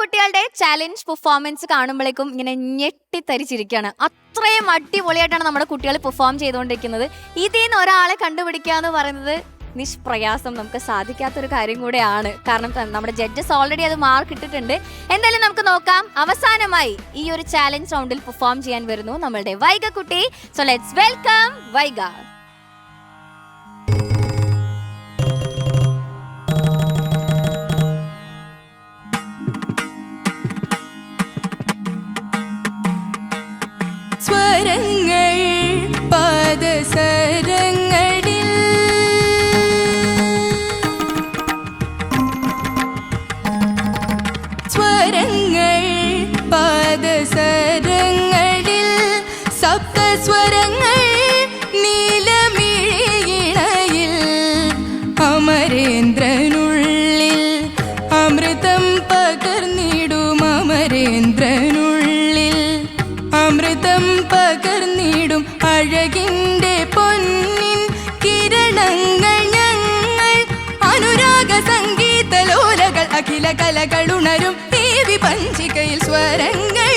കുട്ടികളുടെ challenge performance കാണുമ്പോഴേക്കും ഇങ്ങനെ ഞെട്ടിത്തരിച്ചിരിക്കുകയാണ്. അത്രയും അടിപൊളിയായിട്ടാണ് നമ്മുടെ കുട്ടികൾ പെർഫോം ചെയ്തുകൊണ്ടിരിക്കുന്നത്. ഇതിൽ നിന്ന് ഒരാളെ കണ്ടുപിടിക്കുക എന്ന് പറയുന്നത് നിഷ്പ്രയാസം നമുക്ക് സാധിക്കാത്തൊരു കാര്യം കൂടെയാണ്. കാരണം നമ്മുടെ ജഡ്ജസ് ഓൾറെഡി അത് മാർക്ക് ഇട്ടിട്ടുണ്ട്. എന്തായാലും നമുക്ക് നോക്കാം. അവസാനമായി ഈ ഒരു ചാലഞ്ച് റൗണ്ടിൽ പെർഫോം ചെയ്യാൻ വരുന്നു നമ്മളുടെ വൈഗ കുട്ടി. So let's welcome Vaiga. സ്വരങ്ങൾ പാദസരങ്ങളിൽ സ്വരങ്ങൾ പാദസരങ്ങളിൽ സപ്തസ്വരങ്ങൾ നീലമിഴിയിണയിൽ അമരേന്ദ്രനുള്ളിൽ അമൃതം പകർന്നിടും അമരേന്ദ്രനുള്ളിൽ അമൃതം പകർന്നിടും അഴകിന്റെ പൊന്നിൻ കിരണങ്ങൾ ഞങ്ങൾ അനുരാഗ സംഗീത ലോലകൾ അഖില കലകളുണരും ദേവി പഞ്ചികയിൽ സ്വരങ്ങൾ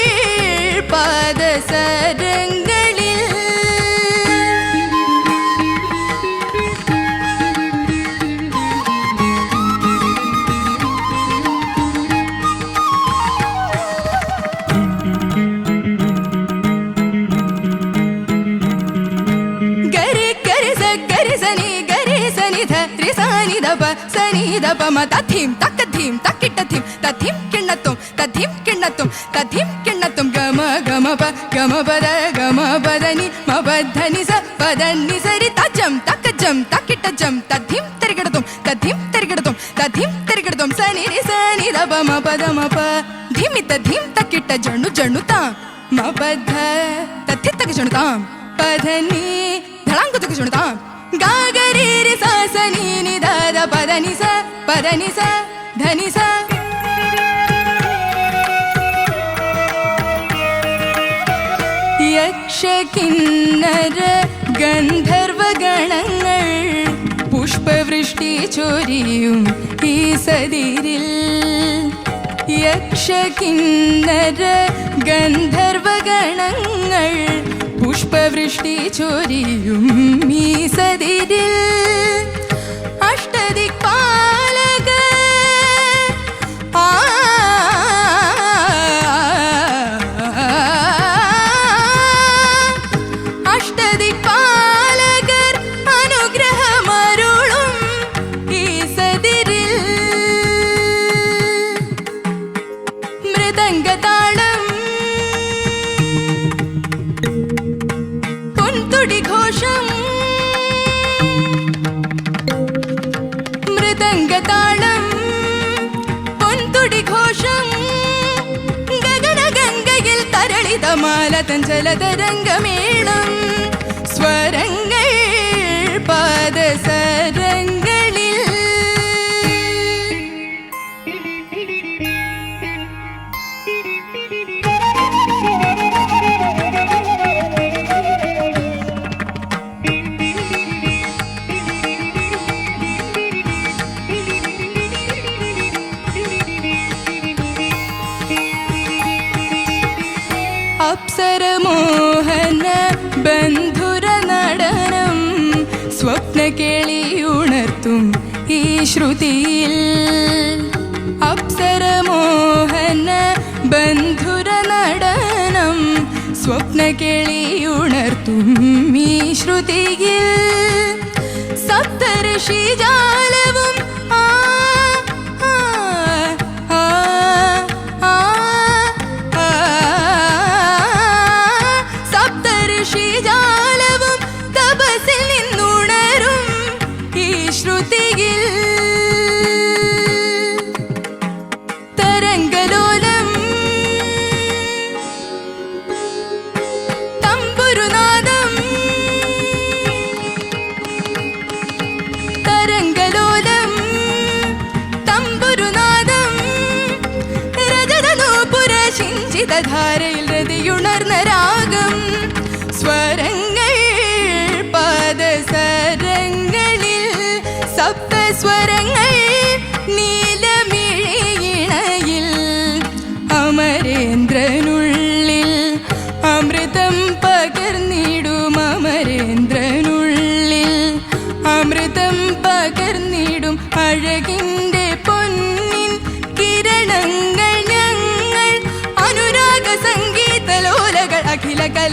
പാദസരങ്ങളിൽ സനിധപമ തഥീം തക്കഥീം തക്കിട്ടഥീം തഥീം കിണ്ണത്തും തഥീം കിണ്ണത്തും തഥീം കിണ്ണത്തും ഗമ ഗമപ ഗമപദ ഗമപദനി മപധനി സ പദനി സരി തജം തക്കജം തക്കിട്ടജം തഥീം തെരികിടത്തും തഥീം തെരികിടത്തും തഥീം തെരികിടത്തും സനിരി സനിധപമ പദമപ ധീമി തഥീം തക്കിട്ട ജണു ജണു താം മപധ തഥി തക ജണു താം പദനി ധളാങ്കു തക ജണു താം ഗാഗരീരി സാസനീനി ദാദ പദനി സ പദനി സ ധനി സ യക്ഷകിന്നര ഗന്ധർവഗണങ്ങൾ പുഷ്പവൃഷ്ടി ചൊരിയും ഈ സതിരിൽ യക്ഷകിന്നര ഗന്ധർവഗണങ്ങൾ പുഷ്പവൃഷ്ടി ചൊരിയും ഈ സതിരിൽ അഷ്ടദിക്പാലക അഷ്ടദിക്പാലകർ അനുഗ്രഹമരുളും ഈ സതിരിൽ മൃദംഗതാളം ഘോഷം മൃദംഗതാളം പൊൻതുടി ഘോഷം ഗഗനഗംഗയിൽ തരളിതമാല തഞ്ചലതരംഗമേളം സ്വരങ്ങൾ പാദസരങ്ങളിൽ അപ്സരമോഹന ബന്ധുര നടനം സ്വപ്ന കേളിയുണർത്തും ഈ ശ്രുതിയിൽ അപ്സരമോഹന ബന്ധുര നടനം സ്വപ്ന കേളിയുണർത്തും ഈ ശ്രുതിയിൽ സപ്തഋഷിജാലവും തരംഗലോലം തമ്പുരുനാദം തരംഗലോലം തമ്പുരുനാദം രജതനൂപുര ശിഞ്ചിതധാരയിൽ രതിയുണർന്ന രാഗം സ്വരങ്ങൾ പാദസരങ്ങളിൽ സപ്തസ്വരങ്ങൾ നീലമിഴിയിണയിൽ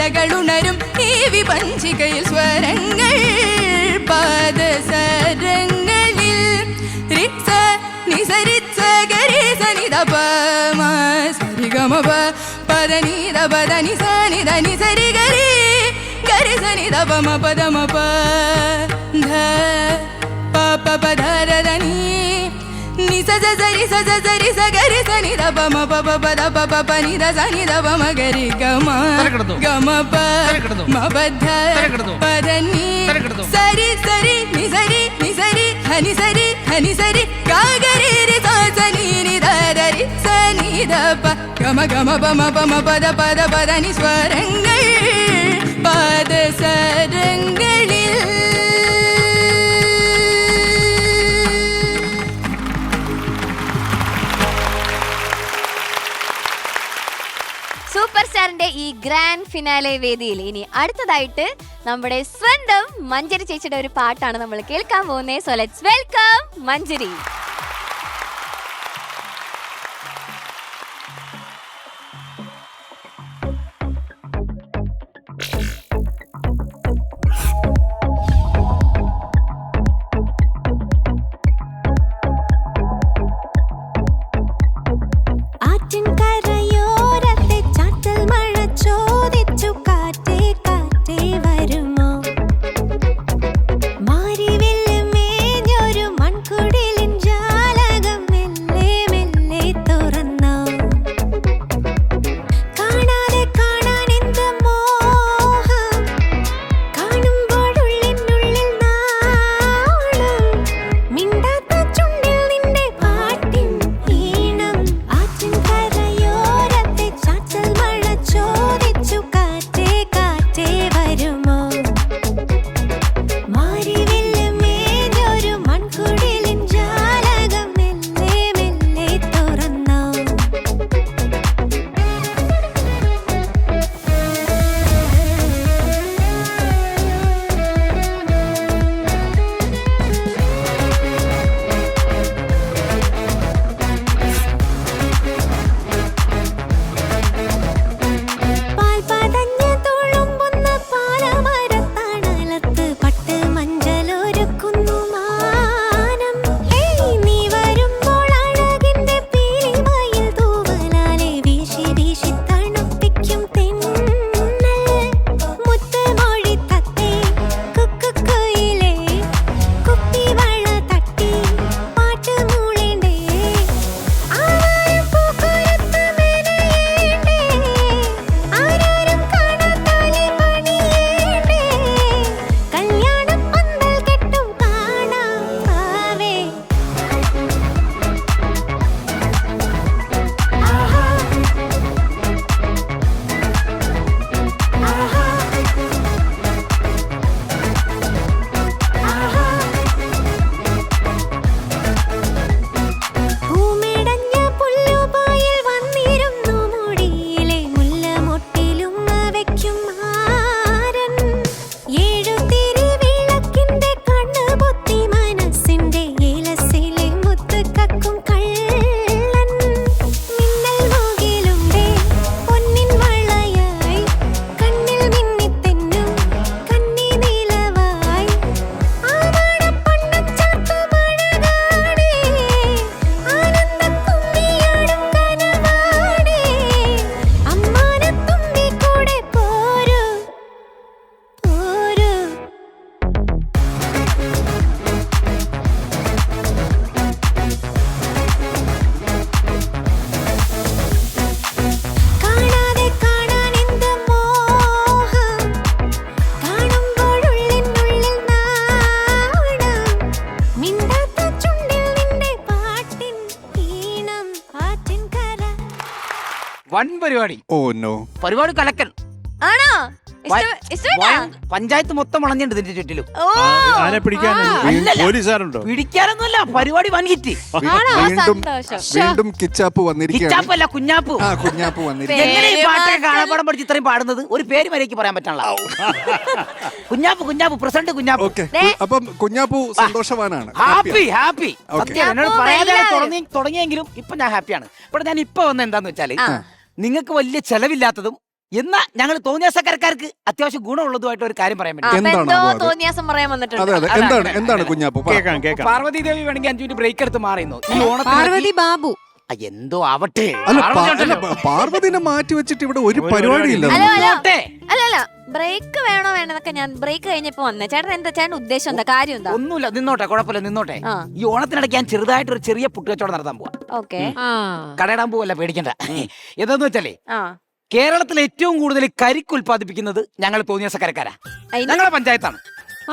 വീണകളുണരും ഈ വിപഞ്ചികയിൽ സ്വരങ്ങൾ പാദസരങ്ങളിൽ റിസ നിസരിച്ച ഗരിസ നിദപ സരിഗമപ പദനിദ പദനി സനിദ നിസരി ഗരി ഗരിസ നിദപ മപദമപ ധ പപ പദരദനി നിസ സരി സരി സഗരി സനി ദപ മപ പദ പപ പനി ദ സനി ദപ മഗരി ഗമ ഗമപ മപധ പദനി സരി സരി നിസരി നിസരി ഹനി സരി ഹനി സരി ഗഗരി രി സനി നി ദരി സനി ദപ ഗമ ഗമ പമ പമ പദ പദ പദനി സ്വരങ്ങൾ പാദസരങ്ങളിൽ. സൂപ്പർ സ്റ്റാറിന്റെ ഈ ഗ്രാൻഡ് ഫിനാലെ വേദിയിൽ ഇനി അടുത്തതായിട്ട് നമ്മുടെ സ്വന്തം മഞ്ജരി ചേച്ചിയുടെ ഒരു പാട്ടാണ് നമ്മൾ കേൾക്കാൻ പോകുന്നത്. So let's welcome Manjari. One പരിപാടി. ഓ നോ, പരിപാടി കലക്കൻ ആണോ? പഞ്ചായത്ത് മൊത്തം വളഞ്ഞിട്ടുണ്ട് ഇതിന്റെ ചുറ്റിലും. ആരെ പോലീസുകാരുണ്ടോ? പിടിക്കാനൊന്നുമല്ല, പരിപാടി വൻ ഹിറ്റ്. വീണ്ടും കിച്ചാപ്പ് വന്നിരിക്കുകയാണ്. കിച്ചാപ്പല്ല, കുഞ്ഞാപ്പു. കുഞ്ഞാപ്പു വന്നിരിക്കുകയാണ്. എങ്ങനെ ഈ പാട്ടൊക്കെ കാണാപ്പാടം പഠിച്ച് ഇത്രയും പാടുന്നത്? ഒരു പേര് വരേക്ക് പറയാൻ പറ്റാനുള്ള കുഞ്ഞാപ്പു. കുഞ്ഞാപ്പു പ്രസിഡന്റ് കുഞ്ഞാപ്പു. അപ്പം കുഞ്ഞാപ്പു സന്തോഷവാനാണ്. ഹാപ്പി. സത്യം എന്നോട് പറയാതെ തുടങ്ങിയെങ്കിലും ഇപ്പൊ ഞാൻ ഹാപ്പിയാണ്. ഇവിടെ ഞാൻ ഇപ്പൊ വന്ന എന്താന്ന് വെച്ചാല്, നിങ്ങൾക്ക് വലിയ ചെലവില്ലാത്തതും എന്നാ ഞങ്ങൾ തോന്നിയാസക്കാർക്ക് അത്യാവശ്യം ഗുണമുള്ളതുമായിട്ട് ഒരു കാര്യം പറയാൻ ആ, പറ്റും. അപ്പൊ എന്താണ് എന്തോ അപ്പൊ അത്? തോന്നിയാസം പറയാൻ വന്നിട്ടുണ്ട്. അതെ അതെ എന്താണ് കുഞ്ഞാപ്പു പറ. കേക്കാം കേക്കാം. പാർവതി ദേവി വേണമെങ്കിൽ 5 മിനിറ്റ് ബ്രേക്ക് എടുത്ത് മാറിയുന്നു ഈ ഓണത്തിന് പാർവതി ബാബു എന്തോ ആവട്ടെ. അല്ല പാർവതി ഉണ്ടല്ലോ. പാർവതിനെ മാറ്റി വെച്ചിട്ട് ഇവിടെ ഒരു പരിപാടിയില്ല. ഹലോ ഹലോ ആവട്ടെ. അല്ല ബ്രേക്ക് വേണോ വേണ്ടെന്നൊക്കെ ഞാൻ ബ്രേക്ക് കഴിഞ്ഞപ്പോ വന്നേ. ചേട്ടൻ ഉദ്ദേശം എന്താ, കാര്യം എന്താ? ഒന്നുമില്ല, നിന്നോട്ടെ, കുഴപ്പമില്ല, നിന്നോട്ടെ. ആ. ഈ ഓണത്തിനിടയ്ക്ക് ഞാൻ ചെറുതായിട്ട് ഒരു ചെറിയ പുട്ടുകച്ചവടം നടത്താൻ പോവാ. ഓക്കെ. കടയിടാൻ പോവല്ല, പേടിക്കണ്ട. എന്താന്ന് വെച്ചാലേ ആ കേരളത്തിൽ ഏറ്റവും കൂടുതൽ കരിക്ക് ഉൽപ്പാദിപ്പിക്കുന്നത് ഞങ്ങൾ തോന്നിയാസക്കാരക്കാരാ. അതിന്? ഞങ്ങളുടെ പഞ്ചായത്താണ്.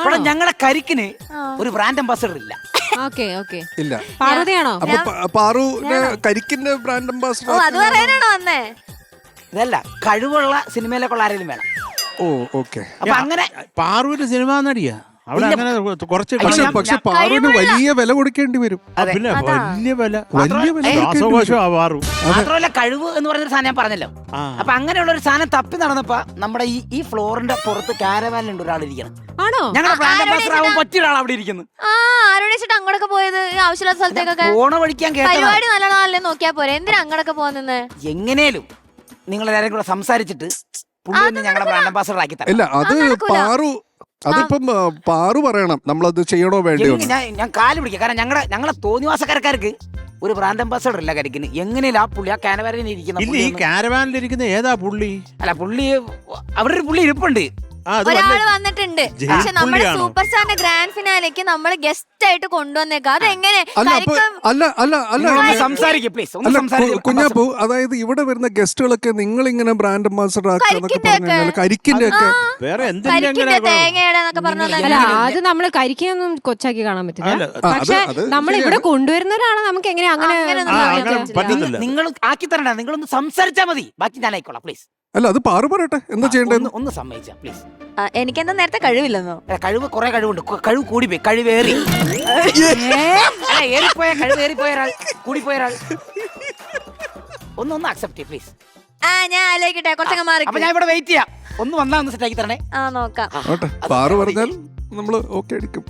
ഇവിടെ ഞങ്ങളുടെ കരിക്കിന് ആ. ഒരു ബ്രാൻഡ് അംബാസഡർ ഇല്ല. ഓക്കെ ഓക്കെ ഇല്ല. പാർവതിയാണോ? അപ്പൊ പാറുവിന് കരിക്കിന്റെ ബ്രാൻഡ് ഓ അംബാസിഡർ. അത് പറയാനാണോ വന്നേ? ഇതല്ല, കഴിവുള്ള സിനിമയിലൊക്കെ ഉള്ള ആരെങ്കിലും വേണം. ഓ ഓക്കെ. അപ്പൊ അങ്ങനെ പാറൂര് സിനിമാ നടിയാ. അവിടെ ഇല്ല. അങ്ങനെ കുറച്ച് പക്ഷെ പാറുവിന് വലിയ വില കൊടുക്കേണ്ടി വരും. അതെ. പിന്നെ അതാ. വലിയ വില വലിയ വില കൊടുക്കേണ്ടി വരും. ശ്വാസകോശം ആ പാറു. മാത്രമല്ല കഴിവ് എന്ന് പറഞ്ഞൊരു സാധനം ഞാൻ പറഞ്ഞല്ലോ. ആ. അപ്പൊ അങ്ങനെയുള്ള ഒരു സാധനം തപ്പി നടന്നപ്പോ നമ്മുടെ ഈ ഫ്ലോറിന്റെ പുറത്ത് കാരവാനിലുണ്ട് ഒരാൾ ഇരിക്കണം. ആണോ? ഞങ്ങളുടെ ബ്രാൻഡ് ആരോട് അംബാസഡർ ആവാൻ പറ്റിയ ഒരാൾ അവിടെ ഇരിക്കുന്നു. ആ ആരോട് വെച്ചിട്ട് അങ്ങോട്ടൊക്കെ പോയത്? ഈ ആവശ്യമില്ലാത്ത സ്ഥലത്തേക്കൊക്കെ. ഓണ വഴിക്കാൻ കേട്ടതാണ്. പരിപാടി നല്ലതാണല്ലേ നോക്കിയാ പോരെ, എന്തിനാ അങ്ങോട്ടൊക്കെ പോകുന്നത്? എങ്ങനെയും നിങ്ങൾ എല്ലാവരും കൂടെ സംസാരിച്ചിട്ട് പുള്ളി ഒന്ന് ഞങ്ങളുടെ ബ്രാൻഡ് അംബാസഡർ ആക്കി തരാം. ഇല്ല അത് പാറു, അതിപ്പം പാറു പറയണം നമ്മളത് ചെയ്യണോ വേണ്ടയോ. ഞാൻ കാല് പിടിക്കാം. കാരണം ഞങ്ങളെ തോന്നിവാസക്കാർക്ക് ഒരു ബ്രാൻഡ് അംബാസഡർ ഇല്ല കരിക്കിന്. എങ്ങനെയും ആ പുള്ളി ആ കാനവാനിൽ ഇരിക്കുന്ന ഇല്ല, ഈ കാരവാനിലിരിക്കുന്ന ഏതാ പുള്ളി? അല്ല പുള്ളി അവിടെ ഒരു പുള്ളി ഇരിപ്പുണ്ട്. ആ, അത് ഒരാള് വല്ല- വന്നിട്ടുണ്ട്. ജയിൽ പക്ഷെ നമ്മുടെ പുള്ളിയാണോ? സൂപ്പർ സ്റ്റാറിന്റെ ഗ്രാൻഡ് ഫിനാലേക്ക് നമ്മൾ ഗസ്റ്റ് ആയിട്ട് കൊണ്ടുവന്നേക്കാം. അതെങ്ങനെ? അല്ല അപ്പൊ അല്ല നിങ്ങളൊന്ന് സംസാരിക്കുക പ്ലീസ്, ഒന്ന് അല്ല സംസാരിക്കുക. കുഞ്ഞാപ്പു, അതായത് ഇവിടെ വരുന്ന ഗസ്റ്റുകളൊക്കെ നിങ്ങൾ ഇങ്ങനെ ബ്രാൻഡ് അംബാസഡർ ആക്കാന്നൊക്കെ കരിക്കിന്റെ പറഞ്ഞു കഴിഞ്ഞാൽ കരിക്കിന്റെ ഒക്കെ വേറെ എന്തിനാ കരിക്കിന്റെ തേങ്ങയുടെ എന്നൊക്കെ പറഞ്ഞാൽ അല്ല അത് നമ്മള് കരിക്കൊന്നും കൊച്ചാക്കി കാണാൻ പറ്റില്ല. അല്ല, പക്ഷെ അത് നമ്മൾ ഇവിടെ കൊണ്ടുവരുന്നവരാണ് നമുക്ക് എങ്ങനെ അങ്ങനെ അങ്ങനെയൊന്നും ആ, പറയാൻ അങ്ങനെ പറ്റില്ല. പറ്റത്തില്ല. നിങ്ങൾ ആക്കി തരണ്ട, നിങ്ങളൊന്ന് സംസാരിച്ചാൽ മതി, ബാക്കി ഞാൻ ആയിക്കോളാം പ്ലീസ്. അല്ല അത് പാറു പറയട്ടെ എന്താ ചെയ്യേണ്ടത്. ഒന്ന് സമ്മതിച്ചാ പ്ലീസ്. എനിക്കെന്താ നേരത്തെ കഴിവില്ലെന്നോ? കഴിവ് കുറെ കഴിവുണ്ട്. കഴിവ് കൂടിപ്പോയി, കഴിവേറി. അല്ല ഏറിപ്പോയ കഴിവ്, ഏറിപ്പോയ ഒരാൾ, കൂടിപ്പോയ ഒരാൾ. ഒന്ന് അക്സെപ്റ്റ് ചെയ്യ പ്ലീസ്. ആ ഞാൻ ആലോചിക്കട്ടെ, കുറച്ചൊക്കെ മാറി. അപ്പൊ ഞാൻ ഇവിടെ വെയിറ്റ് ചെയ്യാം. ഒന്ന് വന്നാ ഒന്ന് സെറ്റ് ആക്കി തരണേ. ആ നോക്കാം. ഓട്ടെ, പാറു പറഞ്ഞാൽ നമ്മള് ഓക്കെ അടിക്കും.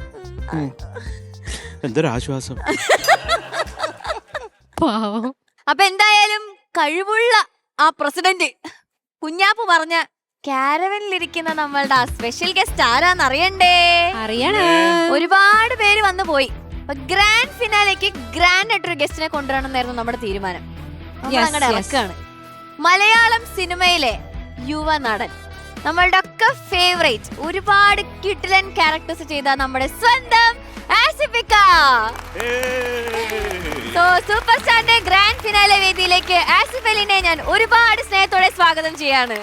എന്തൊരു ആശ്വാസം. പാവം. അപ്പൊ എന്തായാലും കഴിവുള്ള ആ പ്രസിഡന്റ് കുഞ്ഞാപ്പ് പറഞ്ഞ കാരവനിലിരിക്കുന്ന നമ്മളുടെ ആ സ്പെഷ്യൽ ഗസ്റ്റ് ആരാന്ന് അറിയണ്ടേ? അറിയണോ? ഒരുപാട് പേര് വന്നു പോയി. അപ്പൊ ഗ്രാൻഡ് ഫിനാലേക്ക് ഗ്രാൻഡ് ആയിട്ടൊരു ഗസ്റ്റിനെ കൊണ്ടുവരണമെന്നായിരുന്നു നമ്മുടെ തീരുമാനം. നമ്മൾ Yes, അങ്ങോട്ട് yes. ഇറക്കാണ്. മലയാളം സിനിമയിലെ യുവ നടൻ, നമ്മളുടെ ഒക്കെ ഫേവറേറ്റ്, ഒരുപാട് കിടിലൻ ക്യാരക്ടേഴ്സ് ചെയ്ത നമ്മുടെ സ്വന്തം ആസിഫിക്ക. സൂപ്പർ സ്റ്റാറിന്റെ ഗ്രാൻഡ് ഫിനാലെ വേദിയിലേക്ക് ആസിഫ് അലിനെ ഞാൻ ഒരുപാട് സ്നേഹത്തോടെ സ്വാഗതം ചെയ്യാണ്.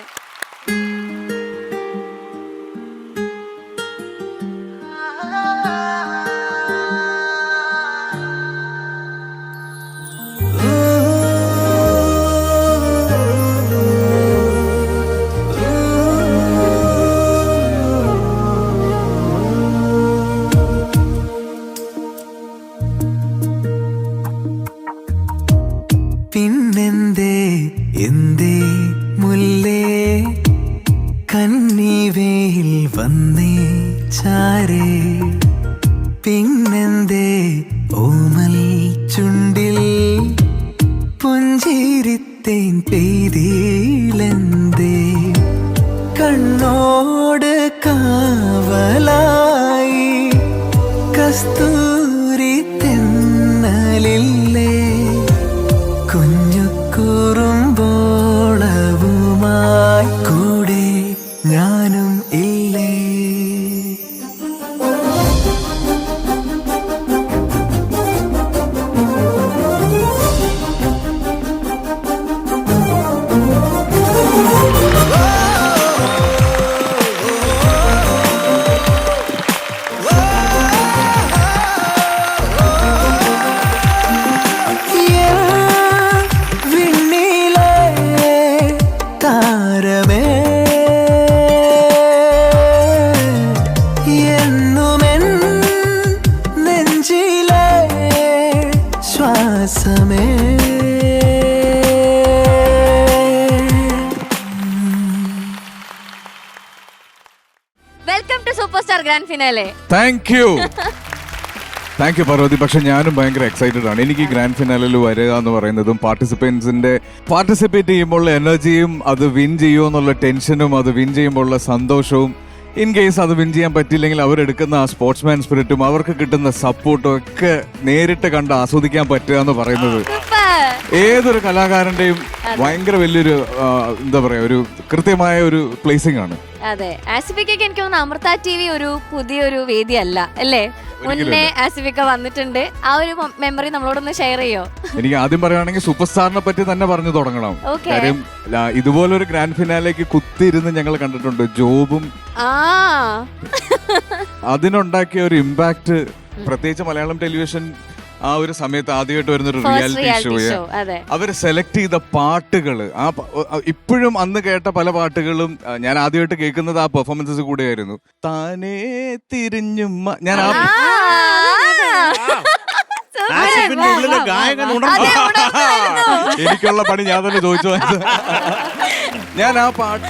പിന്നെന്തേ എന്തേ മുല്ലേ കന്നിവേയിൽ വന്നേ ചാരേ പിന്നെന്തേ ഓമൽ ചുണ്ടിൽ പുഞ്ചിരിത്തേൻ പെയ്തിലെന്തേ കണ്ണോട് കാവലായി കസ്തൂരി തെന്നലില്ലേ കുഞ്ഞു കുറുമ്പോളവുമായി കൂടെ ഞാനും ഇല്ലേ. വിണ്ണിലെ താരമേ എന്നുമെൻ നെഞ്ചിലെ ശ്വാസമേ. Welcome to super star grand finale. Thank you. Thank you Parvathy. പക്ഷെ ഞാനും ഭയങ്കര എക്സൈറ്റഡ് ആണ്. എനിക്ക് ഗ്രാൻഡ് ഫിനാലിൽ വരിക എന്ന് പറയുന്നതും പാർട്ടിസിപ്പേറ്റ് ചെയ്യുമ്പോൾ എനർജിയും അത് വിൻ ചെയ്യുമോ എന്നുള്ള ടെൻഷനും അത് വിൻ ചെയ്യുമ്പോഴുള്ള സന്തോഷവും ഇൻ കേസ് അത് വിൻ ചെയ്യാൻ പറ്റില്ലെങ്കിൽ അവരെടുക്കുന്ന ആ സ്പോർട്സ്മാൻ സ്പിരിറ്റും അവർക്ക് കിട്ടുന്ന സപ്പോർട്ടും ഒക്കെ നേരിട്ട് കണ്ട് ആസ്വദിക്കാൻ പറ്റുക എന്ന് പറയുന്നത് ഏതൊരു കലാകാരന്റെയും ഭയങ്കര വലിയൊരു എന്താ പറയാ ഒരു കൃത്യമായ ഒരു പ്ലേസിംഗ് ആണ്. അതെ, ആസിഫിക്കൊക്കെ എനിക്ക് തോന്നുന്നു അമൃത TV ഒരു പുതിയൊരു വേദിയല്ല അല്ലേ? മുന്നേ ആസിഫിക്ക വന്നിട്ടുണ്ട്. ആ ഒരു മെമ്മറി നമ്മളോടൊന്ന് ഷെയർ ചെയ്യോ? എനിക്ക് ആദ്യം പറയുകയാണെങ്കിൽ സൂപ്പർ സ്റ്റാറിനെ പറ്റി തന്നെ പറഞ്ഞു തുടങ്ങണം. കാര്യം ഇതുപോലൊരു ഗ്രാൻഡ് ഫിനാലേക്ക് കുത്തിയിരുന്ന് ഞങ്ങൾ കണ്ടിട്ടുണ്ട്. ജോബും അതിനുണ്ടാക്കിയ ഒരു ഇമ്പാക്ട്, പ്രത്യേകിച്ച് മലയാളം ടെലിവിഷൻ ആ ഒരു സമയത്ത് ആദ്യമായിട്ട് വരുന്നൊരു റിയാലിറ്റി ഷോയെ അവര് സെലക്ട് ചെയ്ത പാട്ടുകള് ഇപ്പോഴും അന്ന് കേട്ട പല പാട്ടുകളും ഞാൻ ആദ്യമായിട്ട് കേൾക്കുന്നത് ആ പെർഫോമൻസസ് കൂടെയായിരുന്നു. താനേ തിരിഞ്ഞും ഞാൻ എനിക്കുള്ള പണി ഞാൻ തന്നെ ചോദിച്ചു. ഞാൻ ആ പാട്ട്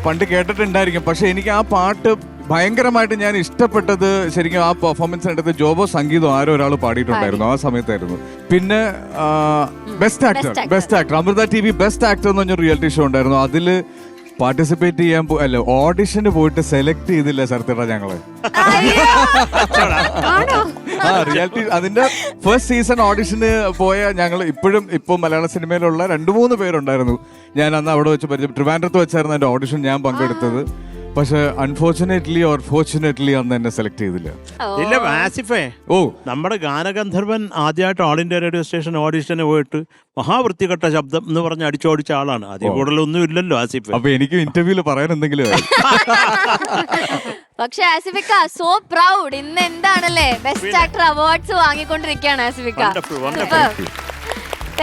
പണ്ട് കേട്ടിട്ടുണ്ടായിരിക്കും, പക്ഷെ എനിക്ക് ആ പാട്ട് ഭയങ്കരമായിട്ട് ഞാൻ ഇഷ്ടപ്പെട്ടത് ശരിക്കും ആ പെർഫോമൻസിനടുത്ത് ജോബോ സംഗീതം ആരോ ഒരാൾ പാടിയിട്ടുണ്ടായിരുന്നു ആ സമയത്തായിരുന്നു. പിന്നെ best actor Amrita TV best actor എന്ന് പറഞ്ഞൊരു റിയാലിറ്റി ഷോ ഉണ്ടായിരുന്നു. അതില് പാർട്ടിസിപ്പേറ്റ് ചെയ്യാൻ ഓഡിഷന് പോയിട്ട് സെലക്ട് ചെയ്തില്ല സർത്യേട്ടാ ഞങ്ങള്. റിയാലിറ്റി അതിന്റെ ഫസ്റ്റ് സീസൺ ഓഡിഷന് പോയ ഞങ്ങൾ ഇപ്പൊ മലയാള സിനിമയിലുള്ള 2-3 പേരുണ്ടായിരുന്നു. ഞാൻ അന്ന് അവിടെ വെച്ച് ട്രിവാൻഡ്രത്ത് വെച്ചായിരുന്നു എന്റെ ഓഡിഷൻ ഞാൻ പങ്കെടുത്തത്. പക്ഷെ അൺഫോർച്ചുനേറ്റ്ലി ഓർ ഫോർച്ചുനേറ്റ്ലി അന്ന് എന്നെ സെലക്ട് ചെയ്തില്ല. ഇല്ല ആസിഫേ, നമ്മുടെ ഗാനഗന്ധർവൻ ആദ്യമായിട്ട് ഓൾ ഇന്ത്യ റേഡിയോ സ്റ്റേഷൻ ഓഡിഷന് പോയിട്ട് മഹാവൃത്തികെട്ട ശബ്ദം എന്ന് പറഞ്ഞ് അടിച്ചോടിച്ച ആളാണ്. അതിൽ കൂടുതലൊന്നും ഇല്ലല്ലോ ആസിഫ്. അപ്പൊ എനിക്ക് ഇന്റർവ്യൂല് പറയാൻ എന്തെങ്കിലും. പക്ഷെ ആസിഫിക്ക സോ പ്രൗഡ്, ഇന്ന് എന്താണല്ലേ ബെസ്റ്റ് ആക്ടർ അവാർഡ്സ് വാങ്ങിക്കൊണ്ടിരിക്കുകയാണ് ആസിഫിക്ക.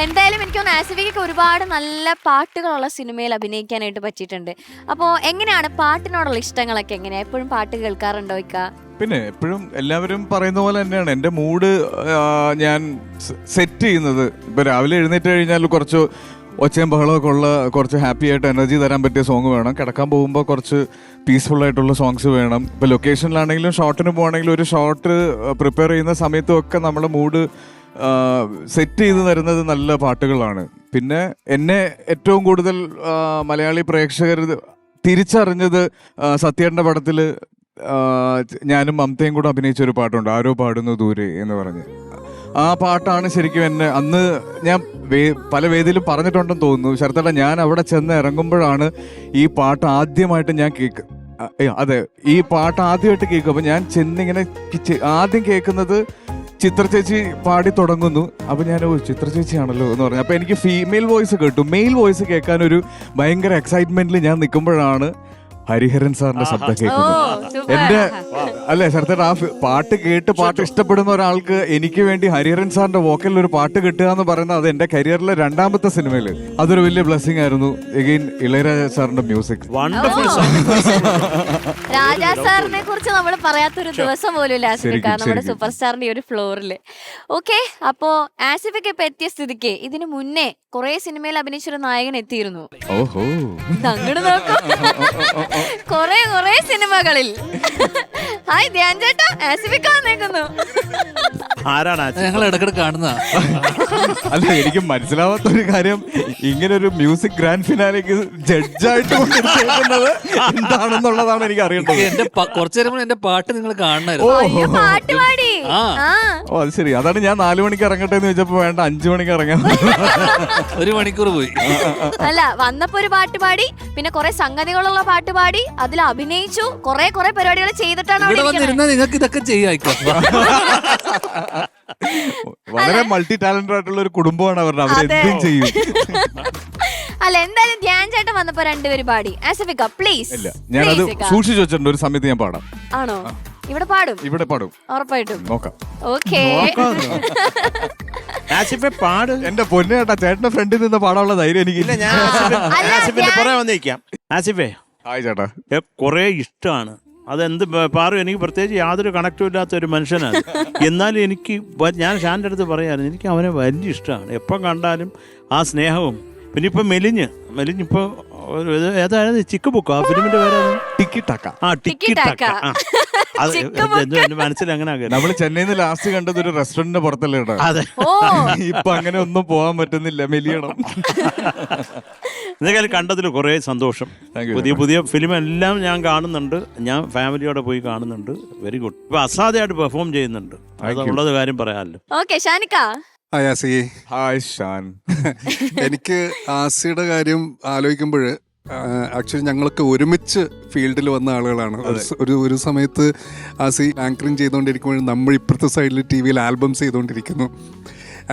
എന്തായാലും എനിക്ക് തോന്നുന്നു ആസിഫിക്ക് ഒരുപാട് നല്ല പാട്ടുകളുള്ള സിനിമയിൽ അഭിനയിക്കാനായിട്ട് പറ്റിയിട്ടുണ്ട്. അപ്പോ എങ്ങനെയാണ് പാട്ടിനോടുള്ള ഇഷ്ടങ്ങളൊക്കെ എങ്ങനെയാ? എപ്പോഴും പാട്ട് കേൾക്കാറുണ്ടോ ഇക്ക? പിന്നെ എപ്പോഴും എല്ലാവരും പറയുന്ന പോലെ തന്നെയാണ് എൻ്റെ മൂഡ് ഞാൻ സെറ്റ് ചെയ്യുന്നത്. ഇപ്പൊ രാവിലെ എഴുന്നേറ്റ് കഴിഞ്ഞാൽ കുറച്ച് ഒച്ചയും ബഹളമൊക്കെ ഉള്ള കുറച്ച് ഹാപ്പി ആയിട്ട് എനർജി തരാൻ പറ്റിയ സോങ് വേണം. കിടക്കാൻ പോകുമ്പോൾ കുറച്ച് പീസ്ഫുൾ ആയിട്ടുള്ള സോങ്സ് വേണം. ഇപ്പോൾ ലൊക്കേഷനിലാണെങ്കിലും ഷോട്ടിന് പോകുകയാണെങ്കിലും ഒരു ഷോട്ട് പ്രിപ്പയർ ചെയ്യുന്ന സമയത്തും ഒക്കെ നമ്മുടെ മൂഡ് സെറ്റ് ചെയ്ത് തരുന്നത് നല്ല പാട്ടുകളാണ്. പിന്നെ എന്നെ ഏറ്റവും കൂടുതൽ മലയാളി പ്രേക്ഷകർ തിരിച്ചറിഞ്ഞത് സത്യേട്ടൻ്റെ പടത്തിൽ ഞാനും മമതയും കൂടെ അഭിനയിച്ച ഒരു പാട്ടുണ്ട്, ആരോ പാടുന്നു ദൂരെ എന്ന് പറഞ്ഞ്. ആ പാട്ടാണ് ശരിക്കും എന്നെ അന്ന് ഞാൻ പല വേദിയിലും പറഞ്ഞിട്ടുണ്ടെന്ന് തോന്നുന്നു. ശരത്തേട്ട, ഞാൻ അവിടെ ചെന്ന് ഇറങ്ങുമ്പോഴാണ് ഈ പാട്ട് ആദ്യമായിട്ട് ഞാൻ അതെ ഈ പാട്ട് ആദ്യമായിട്ട് കേൾക്കും. അപ്പം ഞാൻ ചെന്നിങ്ങനെ ആദ്യം കേൾക്കുന്നത് ചിത്ര ചേച്ചി പാടി തുടങ്ങുന്നു. അപ്പൊ ഞാൻ ചിത്ര ചേച്ചിയാണല്ലോ എന്ന് പറഞ്ഞു. അപ്പൊ എനിക്ക് ഫീമെയിൽ വോയിസ് കേട്ടു. മെയിൽ വോയിസ് കേൾക്കാൻ ഒരു ഭയങ്കര എക്സൈറ്റ്മെന്റിൽ ഞാൻ നിൽക്കുമ്പോഴാണ് ഹരിഹരൻ സാറിന്റെ ശബ്ദം കേൾക്കുന്നത്. എന്റെ അല്ലേ ശരത്തേട്ട, ആ പാട്ട് കേട്ട് പാട്ട് ഇഷ്ടപ്പെടുന്ന ഒരാൾക്ക് എനിക്ക് വേണ്ടി ഹരിഹരൻ സാറിന്റെ വോക്കലിൽ ഒരു പാട്ട് കിട്ടുക എന്ന് പറയുന്നത് അത് എന്റെ കരിയറിലെ 2ാമത്തെ സിനിമയിൽ അതൊരു വലിയ ബ്ലെസ്സിങ് ആയിരുന്നു. എഗെയിൻ ഇളയരാജ സാറിന്റെ മ്യൂസിക്. രാജാ സാറിനെ കുറിച്ച് നമ്മൾ പറയാത്തൊരു ദിവസം പോലും ഇല്ല ആസിഫിക്ക, നമ്മുടെ സൂപ്പർ സ്റ്റാറിന്റെ ഒരു ഫ്ലോറില്. ഓക്കെ, അപ്പോ ആസിഫിക്ക് ഇപ്പൊ എത്തിയ സ്ഥിതിക്ക് ഇതിനു മുന്നേ കുറെ സിനിമയിൽ അഭിനയിച്ചൊരു നായകൻ എത്തിയിരുന്നു. ഓഹോ, അങ്ങോട്ട് നോക്കും കൊറേ സിനിമകളിൽ. ഹായ് ധ്യാൻ ചേട്ടാ, ആസിഫിക്ക വന്നേക്കുന്നു. ആരാണ് ഞങ്ങൾ ഇടക്കിടക്ക് കാണുന്ന? അല്ല, എനിക്ക് മനസ്സിലാവാത്ത ഒരു കാര്യം, ഇങ്ങനെ ഒരു മ്യൂസിക് ഗ്രാൻഡ് ഫിനാലേക്ക് ജഡ്ജായിട്ട് കൊണ്ടിരിക്കുന്നത് എന്താണെന്നുള്ളതാണ് എനിക്ക് അറിയേണ്ടത്. എന്റെ കുറച്ചു നേരം എന്റെ പാട്ട് നിങ്ങൾ കാണണമായിരുന്നു. ഓ അത് ശരി, അതാണ് ഞാൻ 4 മണിക്ക് ഇറങ്ങട്ടെ എന്ന് ചോദിച്ചപ്പോ വേണ്ട 5 മണിക്ക് ഇറങ്ങാം. 1 മണിക്കൂർ പോയി. അല്ല, വന്നപ്പോ ഒരു പാട്ട് പാടി, പിന്നെ കുറെ സംഗതികളുള്ള പാട്ട് പാടി, അതിൽ അഭിനയിച്ചു, കുറെ പരിപാടികൾ ചെയ്തിട്ടാണ് ഇവിടെ വന്നിരുന്നാൽ നിങ്ങൾക്ക് ഇതൊക്കെ ചെയ്യാം. വളരെ മൾട്ടി ടാലന്റഡ് ആയിട്ടുള്ള ഒരു കുടുംബമാണ് അവരുടെ, അവരെന്തും ചെയ്യും. അല്ല, എന്തായാലും ധ്യാൻ ചേട്ടൻ വന്നപ്പോ 2 പേര് പാടി. ആസിഫിക്ക പ്ലീസ്. ഇല്ല, ഞാനത് സൂക്ഷിച്ചു വെച്ചിട്ടുണ്ട്. ഒരു സമയത്ത് ഞാൻ പാടാം. ആണോ? ഇവിടെ പാടും? ഇവിടെ പാടും ഉറപ്പായിട്ടും. നോക്കാം. ഓക്കേ, ആസിഫെ പാട്. എന്റെ പൊന്നേട്ടാ, ചേട്ടന്റെ ഫ്രണ്ടിൽ നിന്ന് പാടാനുള്ള ധൈര്യം എനിക്കില്ല. ആസിഫിന്റെ പുറകെ വന്നിരിക്കാം. ആസിഫെ, ഹായ് ചേട്ടാ. കുറെ ഇഷ്ടമാണ്. അതെന്ത് പാറു, എനിക്ക് പ്രത്യേകിച്ച് യാതൊരു കണക്റ്റും ഇല്ലാത്ത ഒരു മനുഷ്യനാണ്. എന്നാലും ഞാൻ ഷാൻ്റെ അടുത്ത് പറയാമായിരുന്നു, എനിക്ക് അവനെ വലിയ ഇഷ്ടമാണ്. എപ്പം കണ്ടാലും ആ സ്നേഹവും. പിന്നെ ഇപ്പൊ മെലിഞ്ഞിപ്പോ ഏതായിരുന്നു ചിക്ക് ബുക്ക്, ആ ഫിലിമിന്റെ പേരാണ് ടിക്കി ടാക്ക. ടിക്കി ടാക്ക. അത് ചിക്കൻ എന്റെ മനസ്സിൽ അങ്ങനെ ആകരുത്. നമ്മള് ചെന്നൈയിൽ നിന്ന് ലാസ്റ്റ് കണ്ടത് ഒരു റെസ്റ്റോറന്റിന്റെ പുറത്തല്ലേ ഇടാ. അതെ. ഓ ഇപ്പൊ അങ്ങനെ ഒന്നും പോകാൻ പറ്റുന്നില്ല, മെലിയണം. എന്തായാലും കണ്ടതിൽ കുറേ സന്തോഷം. Thank you. പുതിയ പുതിയ ഫിലിം എല്ലാം ഞാൻ കാണുന്നുണ്ട്, ഞാൻ ഫാമിലിയോടെ പോയി കാണുന്നുണ്ട്. Very good. ഇപ്പൊ അസാധ്യമായിട്ട് പെർഫോം ചെയ്യുന്നുണ്ട്, അതുള്ളത് കാര്യം പറയാമല്ലോ. ഓക്കെ ഷാനിക്ക. ആയാസി, ഹായ് ഷാൻ. എനിക്ക് ആസിയുടെ കാര്യം ആലോചിക്കുമ്പോൾ ആക്ച്വലി ഞങ്ങളൊക്കെ ഒരുമിച്ച് ഫീൽഡിൽ വന്ന ആളുകളാണ്. ഒരു സമയത്ത് ആസി ആങ്കറിങ് ചെയ്തുകൊണ്ടിരിക്കുമ്പോൾ നമ്മൾ ഇപ്പുറത്തെ സൈഡിൽ ടി വിയിൽ ആൽബംസ് ചെയ്തുകൊണ്ടിരിക്കുന്നു.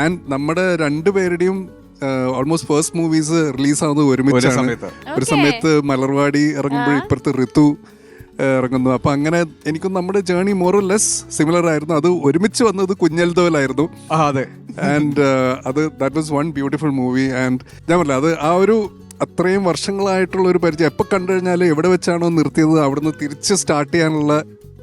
ആൻഡ് നമ്മുടെ രണ്ടുപേരുടെയും ഓൾമോസ്റ്റ് ഫസ്റ്റ് മൂവീസ് റിലീസാവുന്നത് ഒരുമിച്ചാണ്. ഒരു സമയത്ത് മലർവാടി ഇറങ്ങുമ്പോൾ ഇപ്പുറത്ത് ഋതു ഇറങ്ങുന്നു. അപ്പം അങ്ങനെ എനിക്കും നമ്മുടെ journey more or less similar ആയിരുന്നു. അത് ഒരുമിച്ച് വന്നത് കുഞ്ഞൽതോലായിരുന്നു. അതെ. And that was one beautiful movie. And ഞാൻ പറഞ്ഞില്ല, അത് ആ ഒരു അത്രയും വർഷങ്ങളായിട്ടുള്ള ഒരു പരിചയം എപ്പോൾ കണ്ടു കഴിഞ്ഞാൽ എവിടെ വെച്ചാണോ നിർത്തിയത് അവിടുന്ന് തിരിച്ച്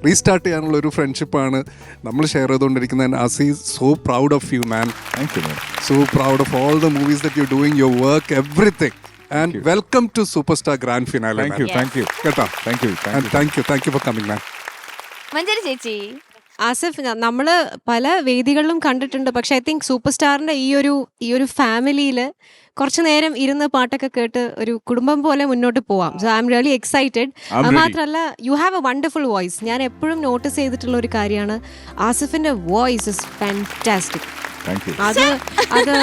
റീസ്റ്റാർട്ട് ചെയ്യാനുള്ള ഒരു ഫ്രണ്ട്ഷിപ്പാണ് നമ്മൾ ഷെയർ ചെയ്തുകൊണ്ടിരിക്കുന്നത്. Asi, so proud of you man. Thank you. So proud of all the movies that you doing, your work, everything. And welcome to super star grand finale. Thank you. Thank you കേട്ടോ. Thank you. Thank you for coming man. Manjari ചേച്ചി. ആസിഫ്, നമ്മൾ പല വേദികളിലും കണ്ടിട്ടുണ്ട്. പക്ഷെ I think super സ്റ്റാറിന്റെ ഈ ഒരു ഫാമിലിയിൽ കുറച്ചു നേരം ഇരുന്ന് പാട്ടൊക്കെ കേട്ട് ഒരു കുടുംബം പോലെ മുന്നോട്ട് പോവാം. So I am really excited. അത് മാത്രമല്ല, you have A wonderful voice. ഞാൻ എപ്പോഴും നോട്ടീസ് ചെയ്തിട്ടുള്ള ഒരു കാര്യമാണ് ആസിഫിന്റെ വോയിസ് ഇസ് ഫാന്റാസ്റ്റിക്. അത്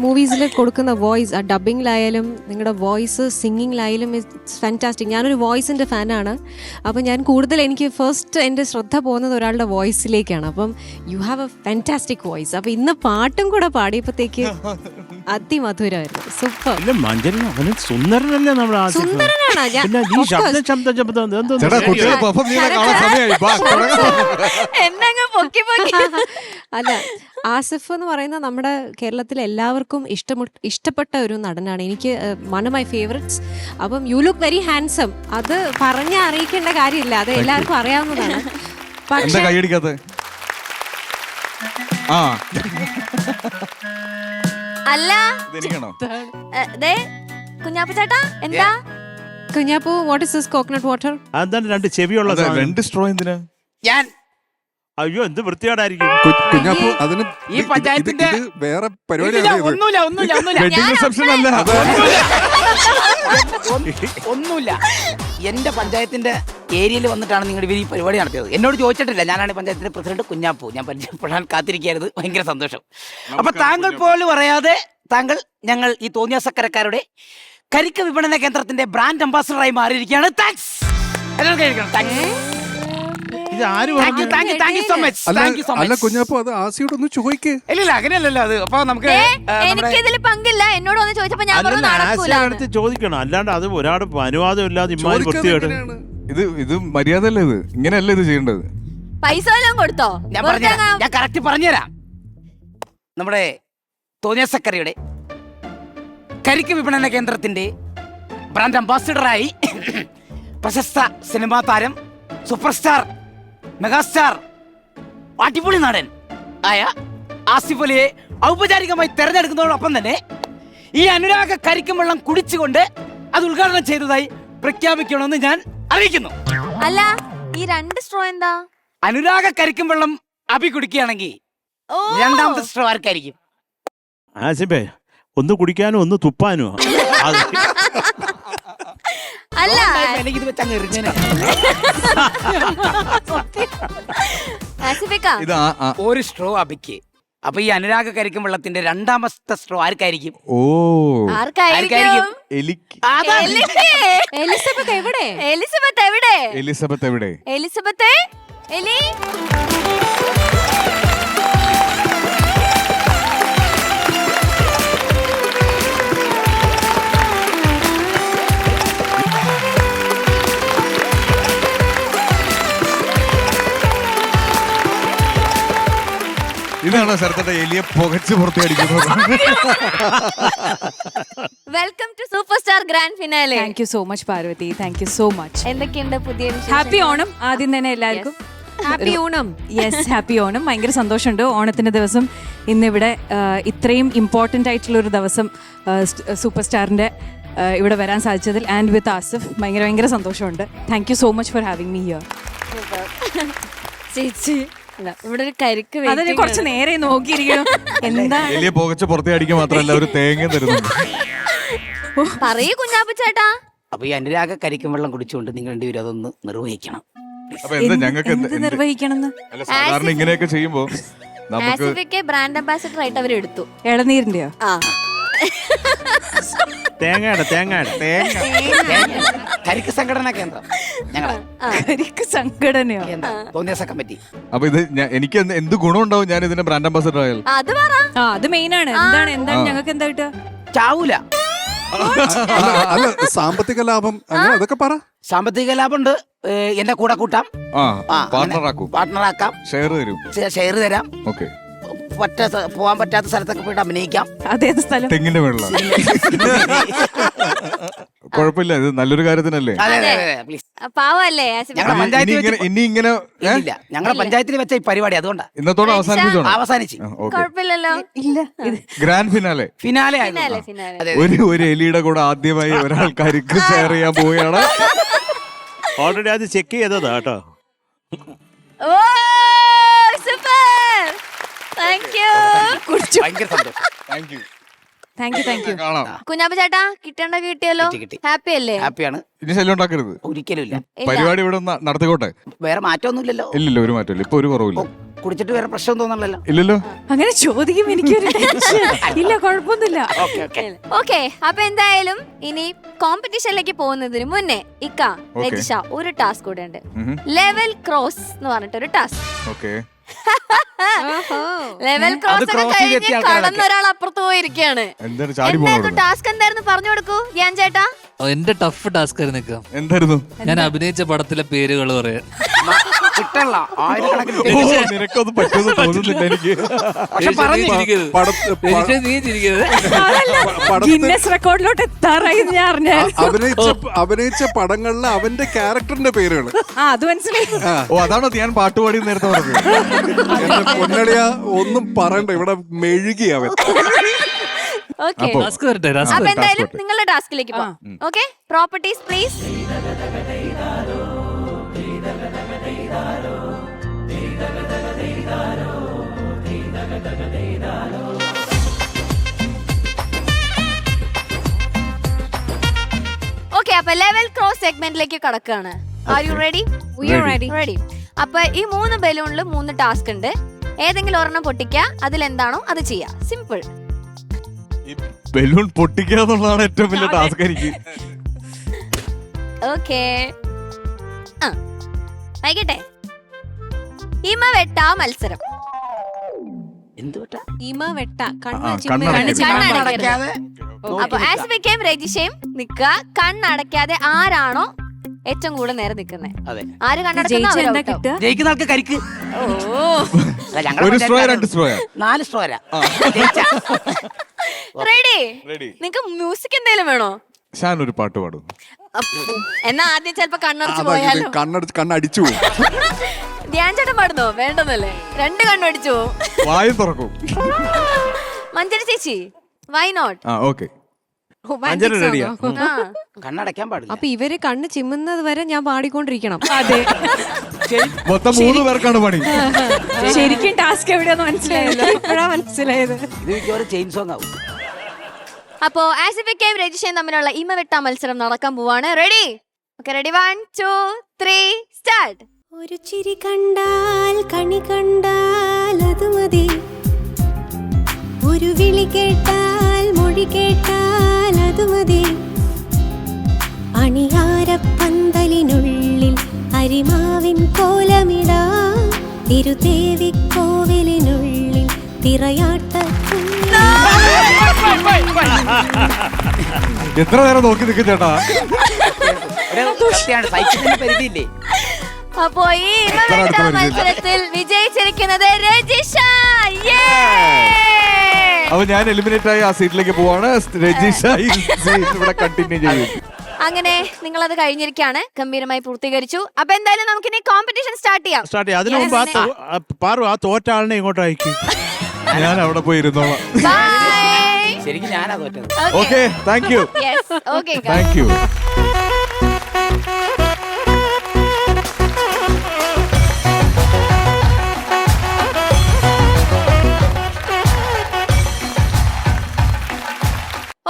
മൂവീസിൽ കൊടുക്കുന്ന വോയിസ്, ആ ഡബിങ്ങിലായാലും നിങ്ങളുടെ വോയിസ് സിംഗിങ്ങിലായാലും ഇറ്റ്സ് ഫാന്റാസ്റ്റിക്. ഞാനൊരു വോയിസിൻ്റെ ഫാനാണ്. അപ്പം ഞാൻ കൂടുതൽ എനിക്ക് ഫസ്റ്റ് എൻ്റെ ശ്രദ്ധ പോകുന്നത് ഒരാളുടെ വോയിസിലേക്കാണ്. അപ്പം you have A fantastic voice. അപ്പം ഇന്ന് പാട്ടും കൂടെ പാടിയപ്പോഴത്തേക്ക് അതിമധുരമായിരുന്നു. സൂപ്പർ. സുന്ദരനല്ലേ നമ്മുടെ ആസിഫ്? സുന്ദരനാണ് ഞാൻ. പിന്നെ ഈ ചേട്ടാ, കുട്ടികളെ പെർഫോം ചെയ്യാൻ കാണാൻ സമയമായി. എന്നങ്ങ് പൊക്കി പൊക്കി. അല്ല, ആസിഫ് എന്ന് പറയുന്ന നമ്മുടെ കേരളത്തിലെ എല്ലാവർക്കും ഇഷ്ടപ്പെട്ട ഒരു നടനാണ്. എനിക്ക് വൺ ഓഫ് മൈ ഫേവറേറ്റ്സ്. അപ്പം യു ലുക്ക് വെരി ഹാൻസം. അത് പറഞ്ഞ് അറിയിക്കേണ്ട കാര്യമില്ല, അത് എല്ലാവർക്കും അറിയാവുന്നതാണ്. എന്താ കൈയടിക്കാത്ത? ആ, അല്ല കുഞ്ഞാപ്പു ചേട്ടാ, എന്താ Kunjappu, what is this coconut water? അതാണ് രണ്ട് ചെവിയുള്ള രണ്ട് സ്ട്രോ എന്തിനാ? ഞാൻ അയ്യോ, എന്ത് വൃത്തിയോടായിരിക്കും. കുഞ്ഞാപ്പു, അതിന് ഈ പഞ്ചായത്തിന്റെ വേറെ പരിപാടിയാണ്. ഒന്നുമില്ല വെഡിങ് റിസപ്ഷൻ അല്ല. ഒന്നുമില്ല. എന്റെ പഞ്ചായത്തിന്റെ ഏരിയയിൽ വന്നിട്ടാണ് നിങ്ങൾ ഇവർ ഈ പരിപാടി നടത്തിയത്. എന്നോട് ചോദിച്ചിട്ടില്ല. ഞാനാണ് പഞ്ചായത്തിന്റെ പ്രസിഡന്റ് കുഞ്ഞാപ്പു. ഞാൻ പരിചയപ്പെടാൻ കാത്തിരിക്കുകയായിരുന്നു. ഭയങ്കര സന്തോഷം. അപ്പൊ താങ്കൾ പോലും പറയാതെ താങ്കൾ ഞങ്ങൾ ഈ തോന്നിയാസക്കരക്കാരുടെ കരിക്ക് വിപണന കേന്ദ്രത്തിന്റെ ബ്രാൻഡ് അംബാസഡറായി മാറിയിരിക്കുകയാണ്. താങ്ക്സ്. അല്ല കുഞ്ഞാപ്പു, അത് ആസിയോട് ഒന്ന് ചോദിക്കേ. ഇല്ല, അങ്ങനെയല്ലല്ലോ അത്. അപ്പൊ നമുക്ക് എനിക്കിതിൽ പങ്കില്ല. എന്നോട് വന്ന് ചോദിച്ചപ്പോ ഞാൻ പറഞ്ഞു നടക്കൂല. ചോദിക്കണം, അല്ലാണ്ട് അത് ഒരാട് അനുവാദം ഇല്ലാതെ ഇമ്മാതിരി വൃത്തിയോട്. ഇത് മര്യാദ അല്ലേ? ഇത് ഇങ്ങനെയല്ല ഇത് ചെയ്യേണ്ടത്. പൈസ എല്ലാം കൊടുത്തോ? ഞാൻ കറക്റ്റ് പറഞ്ഞുതരാം. നമ്മുടെ തോന്നിയാസക്കരയുടെ കരിക്ക് വിപണന കേന്ദ്രത്തിന്റെ ബ്രാൻഡ് അംബാസിഡറായി പ്രശസ്ത സിനിമാ താരം, സൂപ്പർ സ്റ്റാർ, മെഗാസ്റ്റാർ, അടിപൊളി നടൻ ആയ ആസിഫ് അലിയെ ഔപചാരികമായി തെരഞ്ഞെടുക്കുന്നതോടൊപ്പം തന്നെ ഈ അനുരാഗ കരിക്കും വെള്ളം കുടിച്ചുകൊണ്ട് അത് ഉദ്ഘാടനം ചെയ്തതായി പ്രഖ്യാപിക്കണമെന്ന് ഞാൻ അറിയിക്കുന്നു. അല്ല, ഈ രണ്ട് സ്ട്രോ എന്താ? അനുരാഗ കരിക്കും വെള്ളം അഭി കുടിക്കുകയാണെങ്കിൽ രണ്ടാമത്തെ സ്ട്രോ ആർക്കായിരിക്കും? ആസിഫേ, ഒന്ന് കുടിക്കാനും ഒന്ന് തുപ്പാനും. അല്ല, ഇത് വെച്ച് അങ്ങ് എറിഞ്ഞേനെ. ഇത് ഒരു സ്ട്രോ അഭിക്ക്. അപ്പൊ ഈ അനുരാഗ കരിക്കും വെള്ളത്തിന്റെ രണ്ടാമത്തെ സ്ട്രോ ആർക്കായിരിക്കും? ഓ, ആർക്കായിരിക്കും? എലിക്ക്. എലിസബത്ത് എവിടെ? എലിസബത്ത് എവിടെ? എലിസബത്ത് എവിടെ? എലിസബത്ത് എലി. ഇതാണ് സ്ഥലത്തെ എലിയെ പുകച്ച് പുറത്തടിക്കുന്നത്. Welcome to super star grand finale. Thank you so much Parvathy. Thank you so much. എന്തൊക്കെയുണ്ട് പുതിയ ഹാപ്പി ഓണം. ആദ്യം തന്നെ എല്ലാവർക്കും happy Onam. Yes, happy Onam. ഭയങ്കര സന്തോഷമുണ്ട് ഓണത്തിന്റെ ദിവസം ഇന്നിവിടെ ഇത്രയും ഇമ്പോർട്ടൻ്റ് ആയിട്ടുള്ളൊരു ദിവസം സൂപ്പർ സ്റ്റാറിന്റെ ഇവിടെ വരാൻ സാധിച്ചതിൽ ആൻഡ് വിത്ത് ആസിഫ് ഭയങ്കര സന്തോഷമുണ്ട്. Thank you so much for having me here. ചേച്ചി ഇതാ, ഇവിടെ ഒരു കരിക്ക് അതിന് waiting കുറച്ച് ആണ്. നേരെ നോക്കിയിരിക്കണം. എന്താ വലിയ പുകച്ച പുറത്തേ അടിക്കാൻ മാത്രമല്ല ഒരു തേങ്ങ തരുന്നുണ്ട്. പറയൂ കുഞ്ഞാപ്പു ചേട്ടാ. അപ്പൊ ഈ അനുരാഗ കരിക്കും വെള്ളം കുടിച്ചുകൊണ്ട് നിങ്ങൾ രണ്ടുപേരും അതൊന്ന് നിർവഹിക്കണം. അപ്പൊ എന്താ ഞങ്ങൾക്ക് എന്ത് നിർവഹിക്കണമെന്ന്? അല്ല സാധാരണ ഇങ്ങനെയൊക്കെ ചെയ്യുമ്പോ നമുക്ക് ആസിഫിക്ക് ബ്രാൻഡ് അംബാസിഡർ ആയിട്ട് അവരെടുത്തു. ഇളനീരിന്റെയോ? ആ തേങ്ങയുടെ കരിക്ക് സംഘടനാ കേന്ദ്രം ഞങ്ങളെ കരിക്ക് സംഘടനയോ? തോന്നിയാസ കമ്മിറ്റി. അപ്പൊ ഇത് എനിക്ക് എന്ത് ഗുണം ഉണ്ടാവും ഞാൻ ഇതിന്റെ ബ്രാൻഡ് അംബാസഡർ ആയാൽ? അത് പറ. ആ അത് മെയിൻ ആണ്. എന്താണ് ഞങ്ങൾക്ക് എന്താ കിട്ടുക? ചാവൂല. അല്ല സാമ്പത്തിക ലാഭം അങ്ങനെ അതൊക്കെ പറ. സാമ്പത്തിക ലാഭമുണ്ട്. എന്നെ കൂടെ കൂട്ടാം, പാർട്ണറാക്കും, പാർട്ണറാക്കാം, ഷെയർ തരും, ഷെയർ തരാം, ഓക്കെ. പോവാൻ പറ്റാത്ത സ്ഥലത്തൊക്കെ പോയിട്ട് അഭിനയിക്കാം. അതേത് സ്ഥലം? തെങ്ങിന്റെ വെള്ളം. കുഴപ്പമില്ല, ഇത് നല്ലൊരു കാര്യത്തിനല്ലേ. പ്ലീസ്. പാവല്ലേ ആസിഫ്? ഞങ്ങളുടെ പഞ്ചായത്തിൽ ഇനി ഇങ്ങനെ ഇല്ല, ഞങ്ങളുടെ പഞ്ചായത്തിൽ വെച്ച ഈ പരിപാടി അതുകൊണ്ടാ ഇന്നത്തോടെ അവസാനിപ്പിച്ചോണം. അവസാനിച്ച്. കുഴപ്പമില്ലല്ലോ. ഇല്ല. ഗ്രാൻഡ് ഫിനാലെ ഫിനാലെ ഒരു എലിയുടെ കൂടെ ആദ്യമായി ഒരാൾക്കാർക്ക് ഷെയർ ചെയ്യാൻ പോവുകയാണ്. ഓൾറെഡി അത് ചെക്ക് ചെയ്തതാ കേട്ടോ. ഓ സൂപ്പർ. Thank you. ഭയങ്കര സന്തോഷം. Thank you. കാണാം. കുഞ്ഞാപ്പു ചേട്ടാ കിട്ടേണ്ട കിട്ടിയല്ലോ. കിട്ടി. ഹാപ്പി അല്ലേ? ഹാപ്പിയാണ്. ഇനി ശല്യം ഉണ്ടാക്കരുത്. ഒരിക്കലും ഇല്ല. പരിപാടി ഇവിടെ നടത്തിക്കോട്ടെ. വേറെ മാറ്റമൊന്നുമില്ലല്ലോ. ഇല്ലല്ലോ, ഒരു മാറ്റമില്ല. ഇപ്പൊ ഒരു കുറവില്ല. കുടിച്ചിട്ട് വേറെ പ്രശ്നം തോന്നണല്ലോ. ഇല്ലല്ലോ. അങ്ങനെ ചോദിക്കും എനിക്കൊരു ടെൻഷൻ. ഇല്ല കുഴപ്പമൊന്നുമില്ല. ഓക്കെ. അപ്പൊ എന്തായാലും ഇനി കോമ്പറ്റീഷനിലേക്ക് പോകുന്നതിന് മുന്നേ ഇക്ക രജിഷ ഒരു ടാസ്ക് കൂടെ ഉണ്ട്. ലെവൽ ക്രോസ് എന്ന് പറഞ്ഞിട്ടൊരു ടാസ്ക്. ഓക്കെ. ലെവൽ ക്രോസ് ഒക്കെ കഴിഞ്ഞ് കടന്നൊരാൾ അപ്പുറത്ത് പോയിരിക്കാണ്. എന്താണ് ചാടി എന്തായിരുന്നു പോകുന്നത്? ടാസ്ക് എന്തായിരുന്നു പറഞ്ഞു കൊടുക്കൂ ധ്യാൻ ചേട്ടാ. എന്റെ ടഫ് ടാസ്ക് ആയിരുന്നു നിൽക്കാം. എന്തായിരുന്നു? ഞാൻ അഭിനയിച്ച പടത്തിലെ പേരുകൾ പറയാൻ. കിട്ടല്ല ആയിരക്കണക്കിന് നിനക്കൊന്നും പറ്റുമെന്ന് തോന്നുന്നില്ല എനിക്ക്. നീ ചിരിക്കരുത്. ഗിന്നസ് റെക്കോർഡിലോട്ട് എത്താറായി ഞാൻ അറിഞ്ഞാൽ. അഭിനയിച്ച പടങ്ങളിലെ അവന്റെ ക്യാരക്ടറിന്റെ പേരുകൾ. അത് മനസ്സിലായി. ഓ അതാണോ ഞാൻ പാട്ടുപാടി നേരത്തെ പറഞ്ഞത്? എന്റെ പൊന്നളിയ ഒന്നും പറയണ്ട, ഇവിടെ മെഴുകി അവൻ. ഓക്കെ. ടാസ്ക് വരട്ടെ. അപ്പൊ എന്തായാലും നിങ്ങളുടെ ടാസ്കിലേക്ക് പോവാം. ഓക്കെ. Properties please. ഓക്കെ. അപ്പൊ ലെവൽ ക്രോസ് സെഗ്മെന്റിലേക്ക് കടക്കുകയാണ്. Are you ready? We are ready. Ready. അപ്പൊ ഈ 3 ബലൂണിൽ 3 ടാസ്ക് ഉണ്ട്. ഏതെങ്കിലും ഒരെണ്ണം പൊട്ടിക്കുക, അതിലെന്താണോ അത് ചെയ്യാ. സിമ്പിൾ. ബലൂൺ പൊട്ടിക്കുക എന്നുള്ളതാണ് ഏറ്റവും വലിയ ടാസ്ക് എനിക്ക്. ഓക്കെ. വൈകട്ടെ. ഇമ വെട്ടാ മത്സരം. എന്തുപറ്റാ? ഇമ വെട്ട കണ്ണടയ്ക്കാതെ അപ്പൊ ആസിഫിക്കയും രജിഷയും നിക്കുക. കണ്ണടയ്ക്കാതെ ആരാണോ ഏറ്റവും കൂടുതൽ നേരെ നിൽക്കുന്നത്, അതെ, ആര് ജയിച്ച എന്താ കണ്ണടയ്ക്കുന്ന കിട്ടുക? ജയിക്കുന്ന ആൾക്ക് കരിക്ക്. ഒരു സ്ട്രോ 2 സ്ട്രോ 4 സ്ട്രോ വരാ. റെഡി? റെഡി. നിങ്ങക്ക് മ്യൂസിക് എന്തെങ്കിലും വേണോ? ഷാൻ ഒരു പാട്ട് പാടും. എന്നാ ആദ്യം ചിലപ്പോ കണ്ണടച്ച് പോയാലോ? കണ്ണടിച്ചു പോകും. ധ്യാൻ ചേട്ടൻ പാടുന്നോ? വേണ്ടെന്നല്ലേ, 2 കണ്ണടിച്ചു പോവും. വായും തുറക്കും. മഞ്ജരി ചേച്ചി വൈ നോട്ട്? ഓക്കെ. റെഡിയാ? കണ്ണടയ്ക്കാൻ പാടില്ല. അപ്പൊ ഇവര് കണ്ണ് ചിമ്മുന്നത് വരെ ഞാൻ പാടിക്കൊണ്ടിരിക്കണം. അതെ, മൊത്തം 3 പേർക്കാണ് പണി. ശരിക്കും ടാസ്ക് എവിടെയാന്ന് മനസ്സിലായില്ല. ഇപ്പഴാ മനസ്സിലായത്. ഇത് മിക്കവാറും ചെയിൻ സോങ് ആവും. അപ്പോ ആസിഫിക്കയും രജിഷയും തമ്മിലുള്ള ഇമ വെട്ടാ മത്സരം നടക്കാൻ പോവാണ്. റെഡി? ഓക്കെ. റെഡി? 1 2 3 സ്റ്റാർട്ട്. ഒരു ചിരി കണ്ടാൽ കണി കണ്ടാൽ അത് മതി, ഒരു വിളി കേട്ടാൽ മൊഴി കേട്ടാൽ അത് മതി, അണിയാരപ്പന്തലിനുള്ളിൽ അരിമാവിൻ കോലമിടാ, തിരുദേവിക്കോവിലിനുള്ളിൽ തിറയാട്ട. എത്ര നേരം നോക്കി നിൽക്കും ചേട്ടാ? സൈക്കിളിന്റെ പരിധിയില്ലേ? അപ്പോ ഈ ഇമ വെട്ടാ മത്സരത്തിൽ വിജയിച്ചിരിക്കുന്നത് രജിഷ. അപ്പൊ ഞാൻ എലിമിനേറ്റ് ആയി ആ സീറ്റിലേക്ക് പോവാണ്. രജിഷ ഇവിടെ കണ്ടിന്യൂ ചെയ്യും. അങ്ങനെ നിങ്ങളത് കഴിഞ്ഞിരിക്കുകയാണ്, ഗംഭീരമായി പൂർത്തീകരിച്ചു. അപ്പൊ എന്തായാലും നമുക്ക് ഇനി കോമ്പറ്റീഷൻ സ്റ്റാർട്ട് ചെയ്യാം. അതിനു മുമ്പ് പാറു ആ തോറ്റ ആളിനെ ഇങ്ങോട്ട് അയക്കും. ഞാൻ അവിടെ പോയി ഇരുന്നോളാം. ബൈ. ശരിക്കും ഞാനാ തോറ്റത്. Okay, thank you. Yes. Okay. Thank you.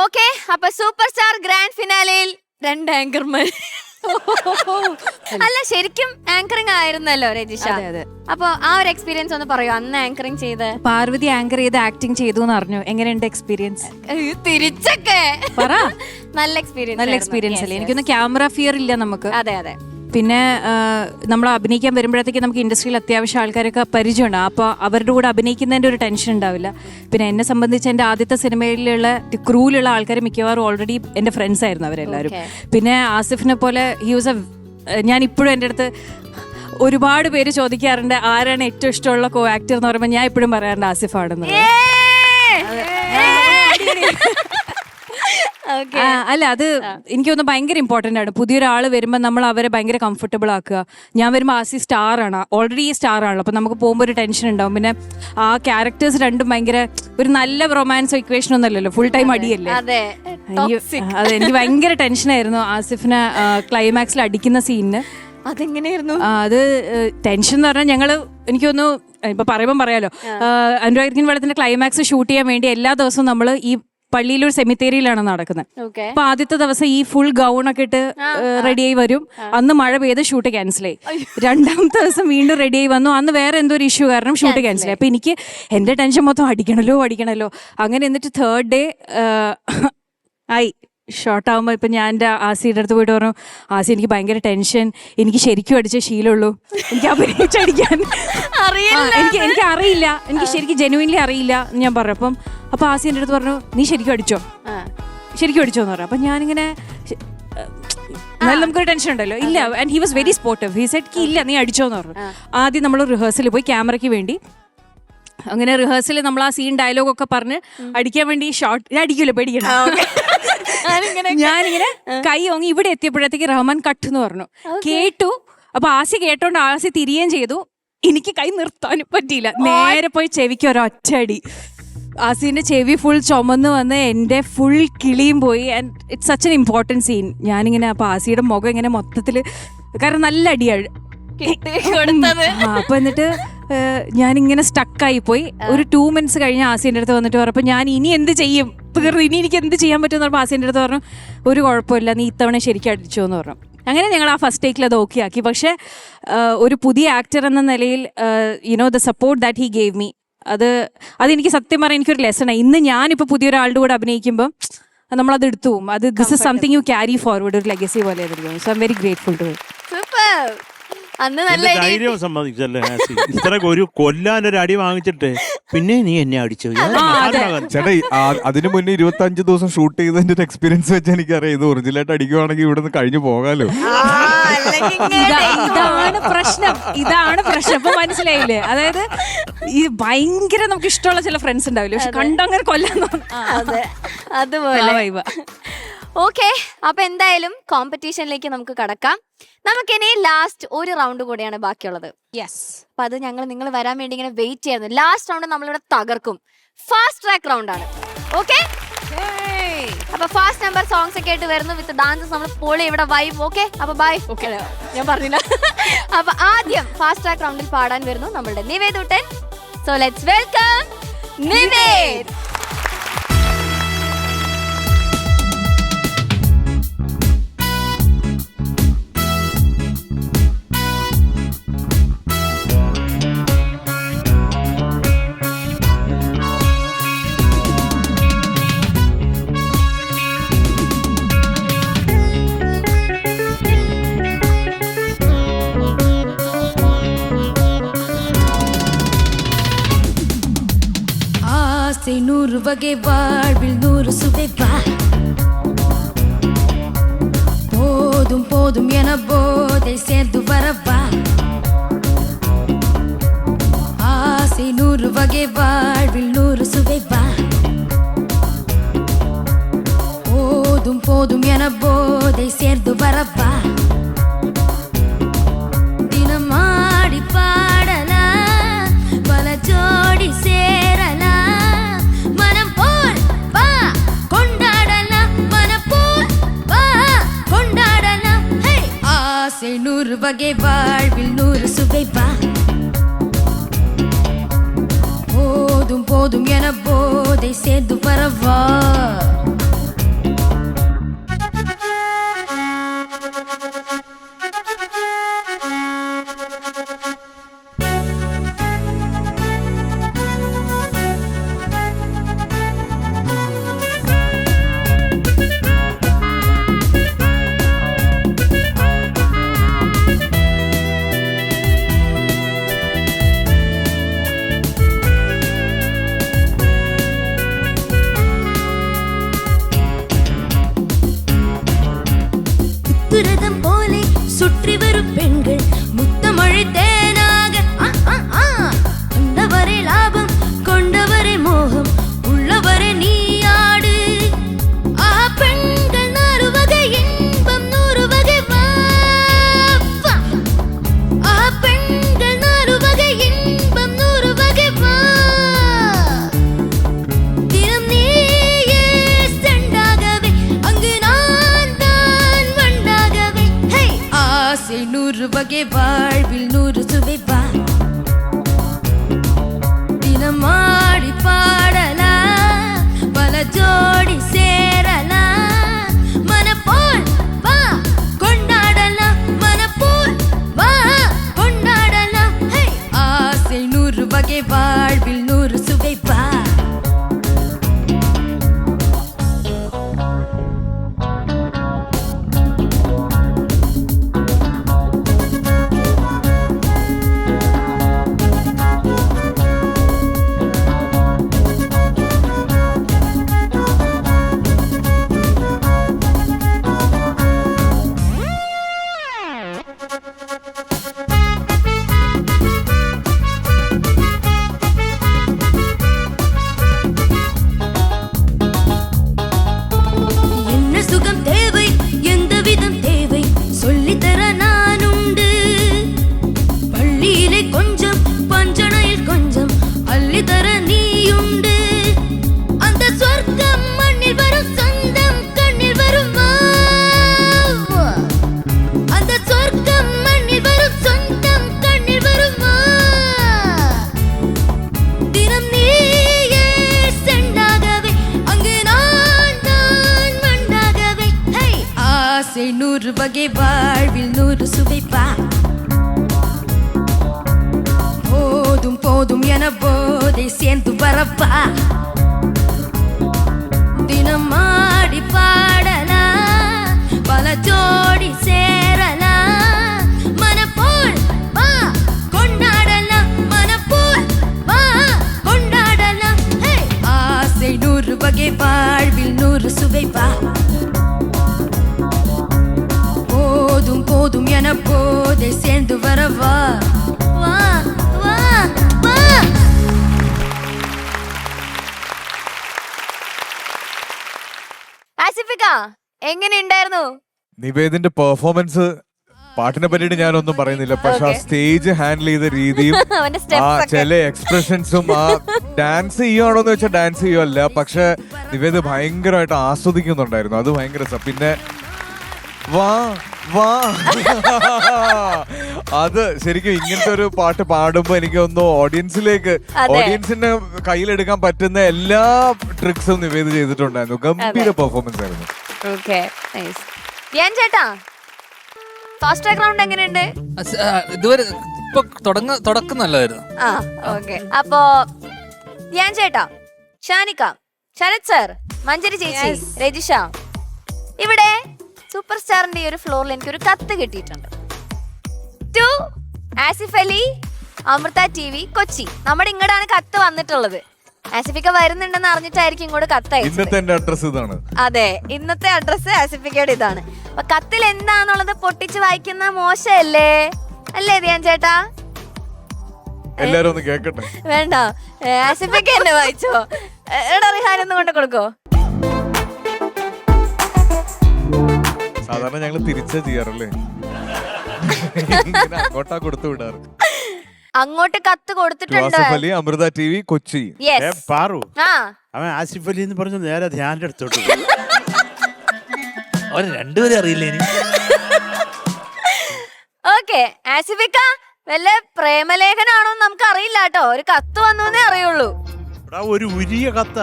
Okay, അപ്പൊ സൂപ്പർ സ്റ്റാർ ഗ്രാൻഡ് ഫിനാലയിൽ 2 ആങ്കർമാർ. അല്ല, ശരിക്കും ആങ്കറിംഗ് ആയിരുന്നല്ലോ രജിഷ. അതെ. അപ്പൊ ആ ഒരു എക്സ്പീരിയൻസ് ഒന്ന് പറയോ, അന്ന് ആങ്കറിംഗ് ചെയ്ത്? പാർവതി ആങ്കർ ചെയ്ത് ആക്ടിങ് ചെയ്തു എന്ന് അറിഞ്ഞു. എങ്ങനെയുണ്ട് എക്സ്പീരിയൻസ്? തിരിച്ചൊക്കെ പറ. നല്ല എക്സ്പീരിയൻസ്. നല്ല എക്സ്പീരിയൻസ് അല്ലേ? എനിക്കൊന്ന് ക്യാമറ ഫിയർ ഇല്ല നമുക്ക്. അതെ. പിന്നെ നമ്മൾ അഭിനയിക്കാൻ വരുമ്പോഴത്തേക്ക് നമുക്ക് ഇൻഡസ്ട്രിയിൽ അത്യാവശ്യം ആൾക്കാരൊക്കെ പരിചയമുണ്ട്. അപ്പോൾ അവരുടെ കൂടെ അഭിനയിക്കുന്നതിൻ്റെ ഒരു ടെൻഷൻ ഉണ്ടാവില്ല. പിന്നെ എന്നെ സംബന്ധിച്ച് എൻ്റെ ആദ്യത്തെ സിനിമയിലുള്ള ക്രൂവിലുള്ള ആൾക്കാർ മിക്കവാറും ഓൾറെഡി എൻ്റെ ഫ്രണ്ട്സ് ആയിരുന്നു അവരെല്ലാവരും. പിന്നെ ആസിഫിനെ പോലെ ഞാൻ ഇപ്പോഴും എൻ്റെ അടുത്ത് ഒരുപാട് പേര് ചോദിക്കാറുണ്ട് ആരാണ് ഏറ്റവും ഇഷ്ടമുള്ള കോ ആക്ടർ എന്ന് പറയുമ്പോൾ ഞാൻ ഇപ്പോഴും പറയാറുണ്ട് ആസിഫാണെന്ന്. അല്ല, അത് എനിക്ക് തോന്നുന്നു ഭയങ്കര ഇമ്പോർട്ടൻ്റ് ആണ്. പുതിയൊരാൾ വരുമ്പോൾ നമ്മൾ അവരെ ഭയങ്കര കംഫർട്ടബിൾ ആക്കുക. ഞാൻ വരുമ്പോൾ ആസി സ്റ്റാറാണ്, ഓൾറെഡി സ്റ്റാർ ആണല്ലോ. അപ്പം നമുക്ക് പോകുമ്പോൾ ഒരു ടെൻഷൻ ഉണ്ടാവും. പിന്നെ ആ ക്യാരക്ടേഴ്സ് രണ്ടും ഭയങ്കര ഒരു നല്ല റൊമാൻസ് ഇക്വേഷൻ ഒന്നല്ലല്ലോ, ഫുൾ ടൈം അടിയല്ലേ. അതെ, എനിക്ക് ഭയങ്കര ടെൻഷനായിരുന്നു ആസിഫിനെ ക്ലൈമാക്സിൽ അടിക്കുന്ന സീനിന്. അതെങ്ങനെയായിരുന്നു? അത് ടെൻഷൻ എന്ന് പറഞ്ഞാൽ ഞങ്ങള് എനിക്ക് തോന്നുന്നു ഇപ്പൊ പറയുമ്പോൾ പറയാലോ, അനുരാഗിൻ വെള്ളത്തിന്റെ ക്ലൈമാക്സ് ഷൂട്ട് ചെയ്യാൻ വേണ്ടി എല്ലാ ദിവസവും നമ്മൾ ഈ പള്ളിയിലൊരു സെമിത്തേരിയിലാണ് നടക്കുന്നത്. അപ്പൊ ആദ്യത്തെ ദിവസം ഈ ഫുൾ ഗൗൺ ഒക്കെ ഇട്ട് റെഡിയായി വരും. അന്ന് മഴ പെയ്ത് ഷൂട്ട് ക്യാൻസലായി. രണ്ടാമത്തെ ദിവസം വീണ്ടും റെഡിയായി വന്നു. അന്ന് വേറെ എന്തോ ഒരു ഇഷ്യൂ കാരണം ഷൂട്ട് ക്യാൻസലായി. അപ്പൊ എനിക്ക് എന്റെ ടെൻഷൻ മൊത്തം അടിക്കണല്ലോ. അങ്ങനെ എന്നിട്ട് 3rd ഡേ ആയി ഷോർട്ട് ആകുമ്പോൾ ഇപ്പം ഞാൻ എൻ്റെ ആസിയുടെ അടുത്ത് പോയിട്ട് പറഞ്ഞു, ആസി എനിക്ക് ഭയങ്കര ടെൻഷൻ, എനിക്ക് ശരിക്കും അടിച്ച ശീലമുള്ളൂ, എനിക്ക് അഭിനയിച്ചടിക്കാൻ എനിക്ക് അറിയില്ല, എനിക്ക് ശരിക്കും ജെനുവിൻലി അറിയില്ല എന്ന് ഞാൻ പറഞ്ഞു. അപ്പം ആസി എൻ്റെ അടുത്ത് പറഞ്ഞു, നീ ശരിക്കും അടിച്ചോ എന്ന് പറഞ്ഞു. അപ്പം ഞാനിങ്ങനെ എന്നാലും നമുക്കൊരു ടെൻഷൻ ഉണ്ടല്ലോ. ഇല്ല, and he was very sportive. He said ഇല്ല നീ അടിച്ചോ എന്ന് പറഞ്ഞു. ആദ്യം നമ്മൾ റിഹേഴ്സൽ പോയി ക്യാമറയ്ക്ക് വേണ്ടി. അങ്ങനെ റിഹേഴ്സൽ നമ്മൾ ആ സീൻ ഡയലോഗൊക്കെ പറഞ്ഞ് അടിക്കാൻ വേണ്ടി അടിക്കൂല, പേടിക്കണം. ഞാനിങ്ങനെ കൈ ഓങ്ങി ഇവിടെ എത്തിയപ്പോഴത്തേക്ക് റഹ്മാൻ കട്ട് എന്ന് പറഞ്ഞു. കേട്ടു. അപ്പൊ ആസി കേട്ടോണ്ട് ആസി തിരികെയും ചെയ്തു. എനിക്ക് കൈ നിർത്താനും പറ്റിയില്ല. നേരെ പോയി ചെവിക്ക് ഒരൊറ്റടി. ആസിന്റെ ചെവി ഫുൾ ചുമന്ന് വന്ന് എൻ്റെ ഫുൾ കിളിയും പോയി. And it's such an important scene. ഞാനിങ്ങനെ അപ്പൊ ആസിയുടെ മുഖം ഇങ്ങനെ മൊത്തത്തില്, കാരണം നല്ല അടിയാണ്. അപ്പൊ എന്നിട്ട് ഞാനിങ്ങനെ സ്റ്റക്കായി പോയി. ഒരു 2 minutes കഴിഞ്ഞ് ആസിന്റെ അടുത്ത് വന്നിട്ട് പറഞ്ഞപ്പോൾ ഞാൻ ഇനി എന്ത് ചെയ്യും, ഇനി എനിക്ക് എന്ത് ചെയ്യാൻ പറ്റും എന്ന് പറഞ്ഞപ്പോൾ ആസിന്റെ അടുത്ത് പറഞ്ഞു, ഒരു കുഴപ്പമില്ല, നീ ഇത്തവണ ശരിക്കും അടിച്ചു എന്ന് പറഞ്ഞു. അങ്ങനെ ഞങ്ങൾ ആ ഫസ്റ്റ് ടേക്കിൽ അത് ഓക്കെ ആക്കി. പക്ഷെ ഒരു പുതിയ ആക്ടർ എന്ന നിലയിൽ the support that he gave me, അതെനിക്ക് സത്യം പറഞ്ഞാൽ എനിക്കൊരു ലെസണായി. ഇന്ന് ഞാനിപ്പോൾ പുതിയൊരാളുടെ കൂടെ അഭിനയിക്കുമ്പോൾ നമ്മളത് എടുത്തു പോകും. അത് this is something you carry forward, ഒരു ലെഗസി പോലെ ആയിരിക്കും. So I'm very grateful to him. അന്ന് നല്ല ധൈര്യം സമ്മതിച്ചല്ലേ ഇത്ര ഒരു കൊല്ലാനൊരു അടി വാങ്ങിച്ചിട്ട് പിന്നെ നീ എന്നെ അടിച്ചു. ചേട്ടാ, അതിനു മുന്നേ 25 ദിവസം ഷൂട്ട് ചെയ്തതിന്റെ ഒരു എക്സ്പീരിയൻസ് വെച്ച് എനിക്കറിയാം, ഇത് ഒറിജിനലായിട്ട് അടിക്കുവാണെങ്കിൽ ഇവിടെ നിന്ന് കഴിഞ്ഞു പോകാലോ. ഇതാണ് പ്രശ്നം. ഇപ്പൊ മനസ്സിലായില്ലേ? അതായത് ഈ ഭയങ്കര നമുക്ക് ഇഷ്ടമുള്ള ചില ഫ്രണ്ട്സ് ഉണ്ടാവില്ല, പക്ഷെ കണ്ടങ്ങനെ കൊല്ലാൻ അതുപോലെ. ഓക്കെ, അപ്പൊ എന്തായാലും കോമ്പറ്റീഷനിലേക്ക് നമുക്ക് കടക്കാം. നമുക്കിനി ലാസ്റ്റ് ഒരു റൗണ്ട് കൂടെയാണ് ബാക്കിയുള്ളത്. യെസ്. അപ്പൊ അത് നിങ്ങൾ വരാൻ വേണ്ടി ഇങ്ങനെ വെയിറ്റ് ചെയ്യുന്നു. ലാസ്റ്റ് റൗണ്ട് നമ്മളിവിടെ തകർക്കും. ഫാസ്റ്റ് ട്രാക്ക് റൗണ്ട് ആണ്. ഓക്കെ, അപ്പൊ ഫാസ്റ്റ് നമ്പർ സോങ്സ് ഒക്കെ ആയിട്ട് വരുന്നു വിത്ത് ഡാൻസസ്. നമ്മൾ പൊളി ഇവിടെ വൈബ്. ഓക്കെ, അപ്പൊ ബൈ. ഓക്കെ, ഞാൻ പറഞ്ഞില്ല. അപ്പൊ ആദ്യം ഫാസ്റ്റ് ട്രാക്ക് റൗണ്ടിൽ പാടാൻ വരുന്നു നമ്മളുടെ Nived Uttan. So let's welcome Nived. நூறு வகை வாழ்வில் 100 சுவை வா, போதும் போதும் என போதை சேர்ந்து வரவா. ஆசை 100 வகை வாழ்வில் 100 சுவை வா, போதும் போதும் என போதை சேர்ந்து வரவா. தினம் ஆடி பாடலாம், பல ஜோடி சேரலாம், மனம் போல் வா கொண்டாடலாம், மனம் போல் வா கொண்டாடலாம். ஆசை 100 வகை வாழ்வில் 100 சுவை வா, போதும் போதும் என போதை சேர்ந்து வரவா. சுற்றி வரும் பெண்கள் முத்தமழை தேனாக வந்தவரை லாபம் கொண்டவரை மோகம் உள்ளவரை நீயாடு. பெண்கள் 100 வகை இன்பம் 100 வகை வா. பெண்கள் 100 வகை இன்பம் 100 வகை வா. தினம் நீயே செண்டாகவே அங்கு நான் தான் வண்டாகவே. ஆசை 100 வகை வாழ்வில் 100 சுவை வா. தினம் ஆடி பாடலாம் பல ஜோடி சேரலாம். மனப்போல் வா கொண்டாடலாம் மனப்போல் வா கொண்டாடலாம். ஆசை 100 வகை வாழ்வில் 100 சுவை வா. என்ன சுகம் தேவை எந்த விதம் தேவை சொல்லித்தர நான் உண்டு. பள்ளியிலே கொஞ்சம் பஞ்சனையில் கொஞ்சம் அள்ளித்தர நீயுண்டு. அந்த சொர்க்கம் மண்ணில் வரும் சொந்தம் கண்ணில் வரும் வா. அந்த சொர்க்கம் மண்ணில் வரும் சொந்தம் கண்ணில் வரும் வா. தினம் நீயே செண்டாகவே அங்கு நான் தான் மண்டாகவே. ஆசை 100 வகை வாழ்வில் 100 சுவை வா. போதும் போதும் என போதை சேர்ந்து வரப்பா. தினம் ஆடி பாடலாம் பல ஜோடி சேரலாம். மனப்போல் வா கொண்டாடலாம் மனப்போல் வா கொண்டாடலாம். ஆசை 100 வகை வாழ்வில் 100 சுவை வா. போதும் போதும் என போதை சேர்ந்து வரவா. வா வா வா. ആസിഫിക്ക എങ്ങനെയുണ്ടായിരുന്നു? നിവേദിന്റെ പെർഫോമൻസ് പാട്ടിനെ പറ്റിയിട്ട് ഞാനൊന്നും പറയുന്നില്ല, പക്ഷെ ആ സ്റ്റേജ് ഹാൻഡിൽ ചെയ്ത രീതിയും അവന്റെ ആ സ്റ്റെപ്സ് ഒക്കെ ചില എക്സ്പ്രഷൻസും ആ ഡാൻസ് ചെയ്യുവാണോന്ന് വെച്ചാൽ ഡാൻസ് ചെയ്യുമല്ല, പക്ഷെ നിവേദ് ഭയങ്കരമായിട്ട് ആസ്വദിക്കുന്നുണ്ടായിരുന്നു. അത് ഭയങ്കര പിന്നെ വാ വാ അത് ശരിക്കും ഇങ്ങനത്തെ ഒരു പാട്ട് പാടുമ്പോ എനിക്ക് തോന്നുന്നു ഓഡിയൻസിന് കയ്യിലെടുക്കാൻ പറ്റുന്ന എല്ലാ ട്രിക്സും നിവേദ് ചെയ്തിട്ടുണ്ടായിരുന്നു. ഗംഭീര പെർഫോമൻസ് ആയിരുന്നു. Okay nice. ധ്യാൻ ചേട്ടാ ഫാസ്റ്റ് ട്രാക്ക് റൗണ്ട് എങ്ങനെയുണ്ട്? ഇതുവരെ ഇപ്പൊ തുടക്കം നല്ലതായിരുന്നു. ആ ഓക്കെ. അപ്പോ ധ്യാൻ ചേട്ടാ, ഷാനിക്ക, ശരത് സർ, മഞ്ജരി ചേച്ചി, രജിഷ, ഇവിടെ സൂപ്പർ സ്റ്റാറിന്റെ ഈ ഒരു ഫ്ലോറിൽ എനിക്ക് ഒരു കത്ത് കിട്ടിയിട്ടുണ്ട്. To Asif Ali, Amrita TV, Kochi. നമ്മുടെ ഇങ്ങോട്ടാണ് കത്ത് വന്നിട്ടുള്ളത്. ആസിഫിക്ക വരുന്നുണ്ടെന്ന് അറിഞ്ഞിട്ടായിരിക്കും ഇങ്ങോട്ട് കത്ത് അയച്ചത്. അതെ, ഇന്നത്തെ അഡ്രസ് ആസിഫിക്കയുടെ ഇതാണ്. അപ്പൊ കത്തിൽ എന്താന്നുള്ളത് പൊട്ടിച്ച് വായിക്കുന്ന മോശമല്ലേ അല്ലേ ധ്യാൻ ചേട്ടാ? എല്ലാരും ഒന്ന് കേക്കട്ടെ. വേണ്ട, ആസിഫിക്ക എന്നെ വായിച്ചോ. എടാ റിഹാൻ ഒന്ന് കൊണ്ട് കൊടുക്കോ. സാധാരണ ഞങ്ങൾ തിരിച്ചാ ചെയ്യാറല്ലേ, അങ്ങോട്ടാ കൊടുത്തു വിടാറ്. അങ്ങോട്ട് കത്ത് കൊടുത്തിട്ടുണ്ട്. ആസിഫ് അലി, അമൃത TV, കൊച്ചി. പാറു ആ അവൻ ആസിഫ് അലി എന്ന് പറഞ്ഞു നേരെ ധ്യാന്റെ അടുത്തോട്ട്. അവര് രണ്ടുപേരും അറിയില്ല ഇനി. ഓക്കെ ആസിഫിക്ക, വല്ല പ്രേമലേഖനാണോ നമുക്ക് അറിയില്ല കേട്ടോ. ഒരു കത്ത് വന്നേ അറിയുള്ളൂ. ഒരു ഉരിയ കത്ത.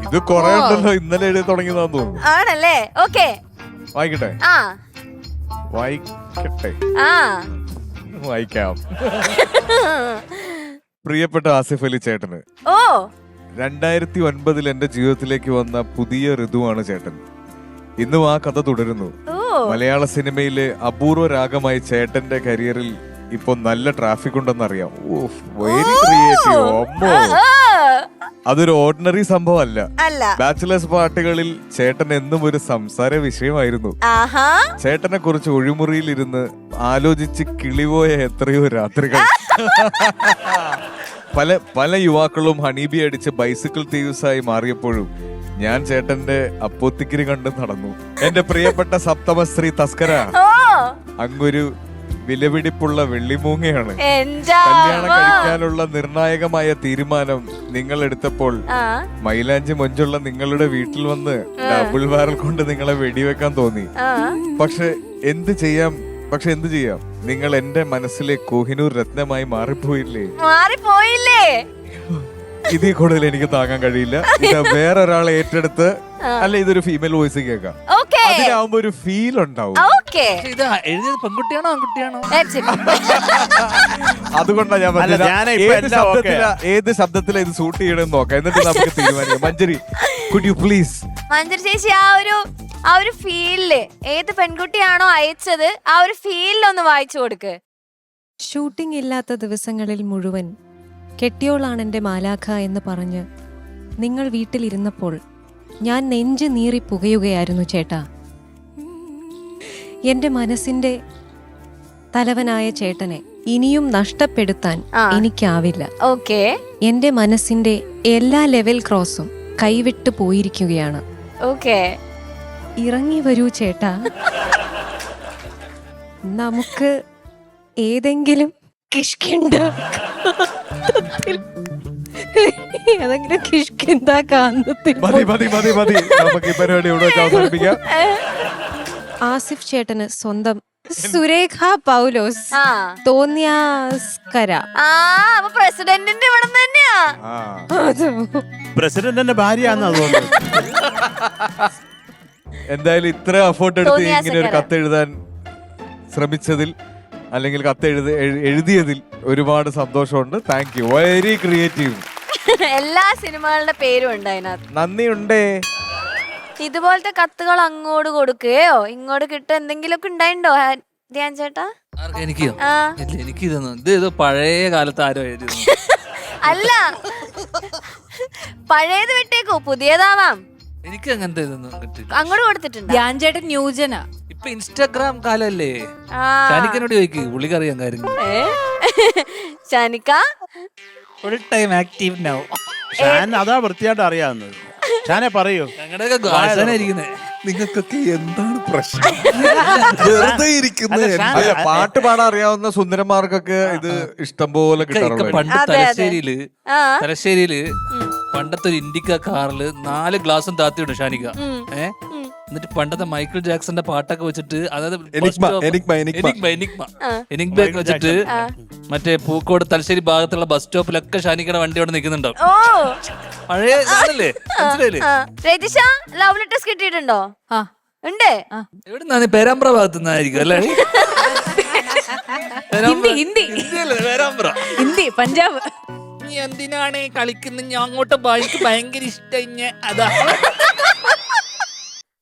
ഇത് കൊറേ ഉണ്ടല്ലോ, ഇന്നലെ എഴുതി തുടങ്ങിയതാന്ന് തോന്നുന്നു. ആണല്ലേ? ഓക്കെ വായിക്കട്ടെ. ആ വായിക്കട്ടെ. ആ വായിക്കാം. പ്രിയപ്പെട്ട ആസിഫ് അലി ചേട്ടന്, ഓ 2009 എന്റെ ജീവിതത്തിലേക്ക് വന്ന പുതിയ ഋതുവാണ് ചേട്ടൻ. ഇന്നും ആ കഥ തുടരുന്നു. മലയാള സിനിമയിലെ അപൂർവ രാഗമായി ചേട്ടന്റെ കരിയറിൽ ഇപ്പൊ നല്ല ട്രാഫിക് ഉണ്ടെന്ന് അറിയാം. Very creative. അതൊരു ഓർഡിനറി സംഭവം അല്ല. അല്ല. ബാച്ചിലേഴ്സ് പാർട്ടികളിൽ ചേട്ടൻ എന്നും ഒരു സംസാര വിഷയമായിരുന്നു. ആഹാ. ചേട്ടനെ കുറിച്ച് ഒഴിമുറിയിൽ ഇരുന്ന് ആലോചിച്ച് കിളിപോയ എത്രയോ രാത്രികൾ. പല യുവാക്കളും ഹണീബി അടിച്ച് ബൈസിക്കിൾ തീവ്സായി മാറിയപ്പോഴും ഞാൻ ചേട്ടന്റെ അപ്പോത്തിക്കിരി കണ്ട് നടന്നു. എന്റെ പ്രിയപ്പെട്ട സപ്തമശ്രീ തസ്കര, അങ്ങൊരു വിലപിടിപ്പുള്ള വെള്ളിമൂങ്ങയാണ്. കല്യാണം കഴിക്കാനുള്ള നിർണായകമായ തീരുമാനം നിങ്ങൾ എടുത്തപ്പോൾ മൈലാഞ്ചി മൊഞ്ചുള്ള നിങ്ങളുടെ വീട്ടിൽ വന്ന് ഡബിൾ ബാരൽ കൊണ്ട് നിങ്ങളെ വെടിവെക്കാൻ തോന്നി. പക്ഷെ എന്ത് ചെയ്യാം നിങ്ങൾ എന്റെ മനസ്സിലെ കോഹിനൂർ രത്നമായി മാറിപ്പോയില്ലേ. ഇതിൽ കൂടുതൽ എനിക്ക് താങ്ങാൻ കഴിയില്ല. ഇത് വേറൊരാളെ ഏറ്റെടുത്ത് അല്ല, ഇതൊരു ഫീമെയിൽ വോയിസ് കേൾക്കാം. അതിനാവുമ്പോ ഒരു ഫീൽ ഉണ്ടാവും. ഇത് എഴുതിയത് പെൺകുട്ടിയാണോ ആൺകുട്ടിയാണോ? അതുകൊണ്ടാണ് ഞാൻ പറഞ്ഞത് ഏത് ശബ്ദത്തിലാ ഇത് ഷൂട്ട് ചെയ്യണമെന്ന് നോക്കാം, എന്നിട്ട് നമുക്ക് തീരുമാനിക്കാം. മഞ്ജരി, കുഡ് യു പ്ലീസ്? മഞ്ജരി ചേച്ചി, ആ ഒരു ഫീലില് ഏത് പെൺകുട്ടിയാണോ അയച്ചത് ആ ഒരു ഫീലിലൊന്ന് വായിച്ചു കൊടുക്ക്. ഷൂട്ടിംഗ് ഇല്ലാത്ത ദിവസങ്ങളിൽ മുഴുവൻ കെട്ടിയോളാണ് എൻ്റെ മാലാഖ എന്ന് പറഞ്ഞ് നിങ്ങൾ വീട്ടിലിരുന്നപ്പോൾ ഞാൻ നെഞ്ച് നീറി പുകയുകയായിരുന്നു ചേട്ടാ. എൻ്റെ മനസ്സിൻ്റെ തലവനായ ചേട്ടനെ ഇനിയും നഷ്ടപ്പെടുത്താൻ എനിക്കാവില്ല. എൻ്റെ മനസ്സിൻ്റെ എല്ലാ ലെവൽ ക്രോസും കൈവിട്ടു പോയിരിക്കുകയാണ്. ഇറങ്ങി വരൂ ചേട്ടാ, നമുക്ക് ഏതെങ്കിലും ഏതെങ്കിലും കിഷ്കിന്ത കാന്തത്തിൽ ആസിഫ് ചേട്ടന് സ്വന്തം സുരേഖ പൗലോസ് തോന്നിയാസ്കര. പ്രസിഡന്റിന്റെ ഇവിടെ തന്നെയാ. പ്രസിഡന്റിന്റെ ഭാര്യയാന്ന് അതുകൊണ്ട്. എന്തായാലും ഇത്ര എഫേർട്ട് എടുത്ത് ഇങ്ങനെ ഒരു കത്ത് എഴുതാൻ ശ്രമിച്ചതിൽ അല്ലെങ്കിൽ കത്ത് എഴുതിയതിൽ ഒരുപാട് സന്തോഷമുണ്ട്. Thank you, very creative. എല്ലാ സിനിമകളുടെ പേരും ഉണ്ട് അതിനകത്ത്. നന്ദിയുണ്ടേ. ഇതുപോലത്തെ കത്തുകൾ അങ്ങോട്ട് കൊടുക്കുകയോ ഇങ്ങോട്ട് കിട്ടുക എന്തെങ്കിലുമൊക്കെ ഉണ്ടായിണ്ടോ ധ്യാൻ ചേട്ടാ? എനിക്കോ? എനിക്കിതൊന്നും ഇത് പഴയ കാലത്ത് ആരോ എഴുതി. അല്ല, പഴയത് വിട്ടേക്കോ, പുതിയതാവാം. എനിക്ക് അങ്ങനത്തെ ഇതൊന്നും കിട്ടില്ല. അങ്ങോട്ട് കൊടുത്തിട്ടുണ്ട്. ധ്യാൻ ചേട്ടൻ ന്യൂജനാ. ഇപ്പൊ ഇൻസ്റ്റാഗ്രാം കാലല്ലേ. ഷാനിക്കനോട് ചോദിക്ക്, പുള്ളിക്കറിയാൻ കാര്യങ്ങൾ. ഷാനിക്ക full time active now. Shan അതാ വൃത്തിയായിട്ട് അറിയാവുന്നത്. ഷാനെ പറയൂ. ഞങ്ങളുടെയൊക്കെ ഗാർഡനായിരിക്കുന്നേ. നിങ്ങൾക്കൊക്കെ എന്താണ് പ്രശ്നം? വെറുതെ ഇരിക്കുന്നത്. പാട്ട് പാടാൻ അറിയാവുന്ന സുന്ദരന്മാർക്കൊക്കെ ഇത് ഇഷ്ടം പോലെ കിട്ടാറുണ്ട്. പണ്ട് തലശ്ശേരിയില് പണ്ടത്തെ ഒരു ഇൻഡിക്ക കാറില് 4 ഗ്ലാസും താത്തിയുണ്ട് ഷാനിക്ക. എന്നിട്ട് പണ്ടത്തെ മൈക്കിൾ ജാക്സന്റെ പാട്ടൊക്കെ വെച്ചിട്ട്, അതായത് എനിഗ്മ വെച്ചിട്ട് മറ്റേ പൂക്കോട് തലശ്ശേരി ഭാഗത്തുള്ള ബസ് സ്റ്റോപ്പിലൊക്കെ ഷാനിക്കയുടെ വണ്ടി അവിടെ നിൽക്കുന്നുണ്ടാവും. പഴയ ആണല്ലേ, മനസ്സിലായില്ലേ? ലവ് ലെറ്റേഴ്സ് കിട്ടിയിട്ടുണ്ടോ? ഉണ്ട്. എവിടുന്നാ? പേരാമ്പ്ര ഭാഗത്തു നിന്നായിരിക്കും അല്ലേ? പേരാമ്പ്ര, ഹിന്ദി, പഞ്ചാബ്. നീ എന്തിനാണ് കളിക്കുന്നത്? ഞാൻ അങ്ങോട്ട് ഭയങ്കര ഇഷ്ടം. അതാ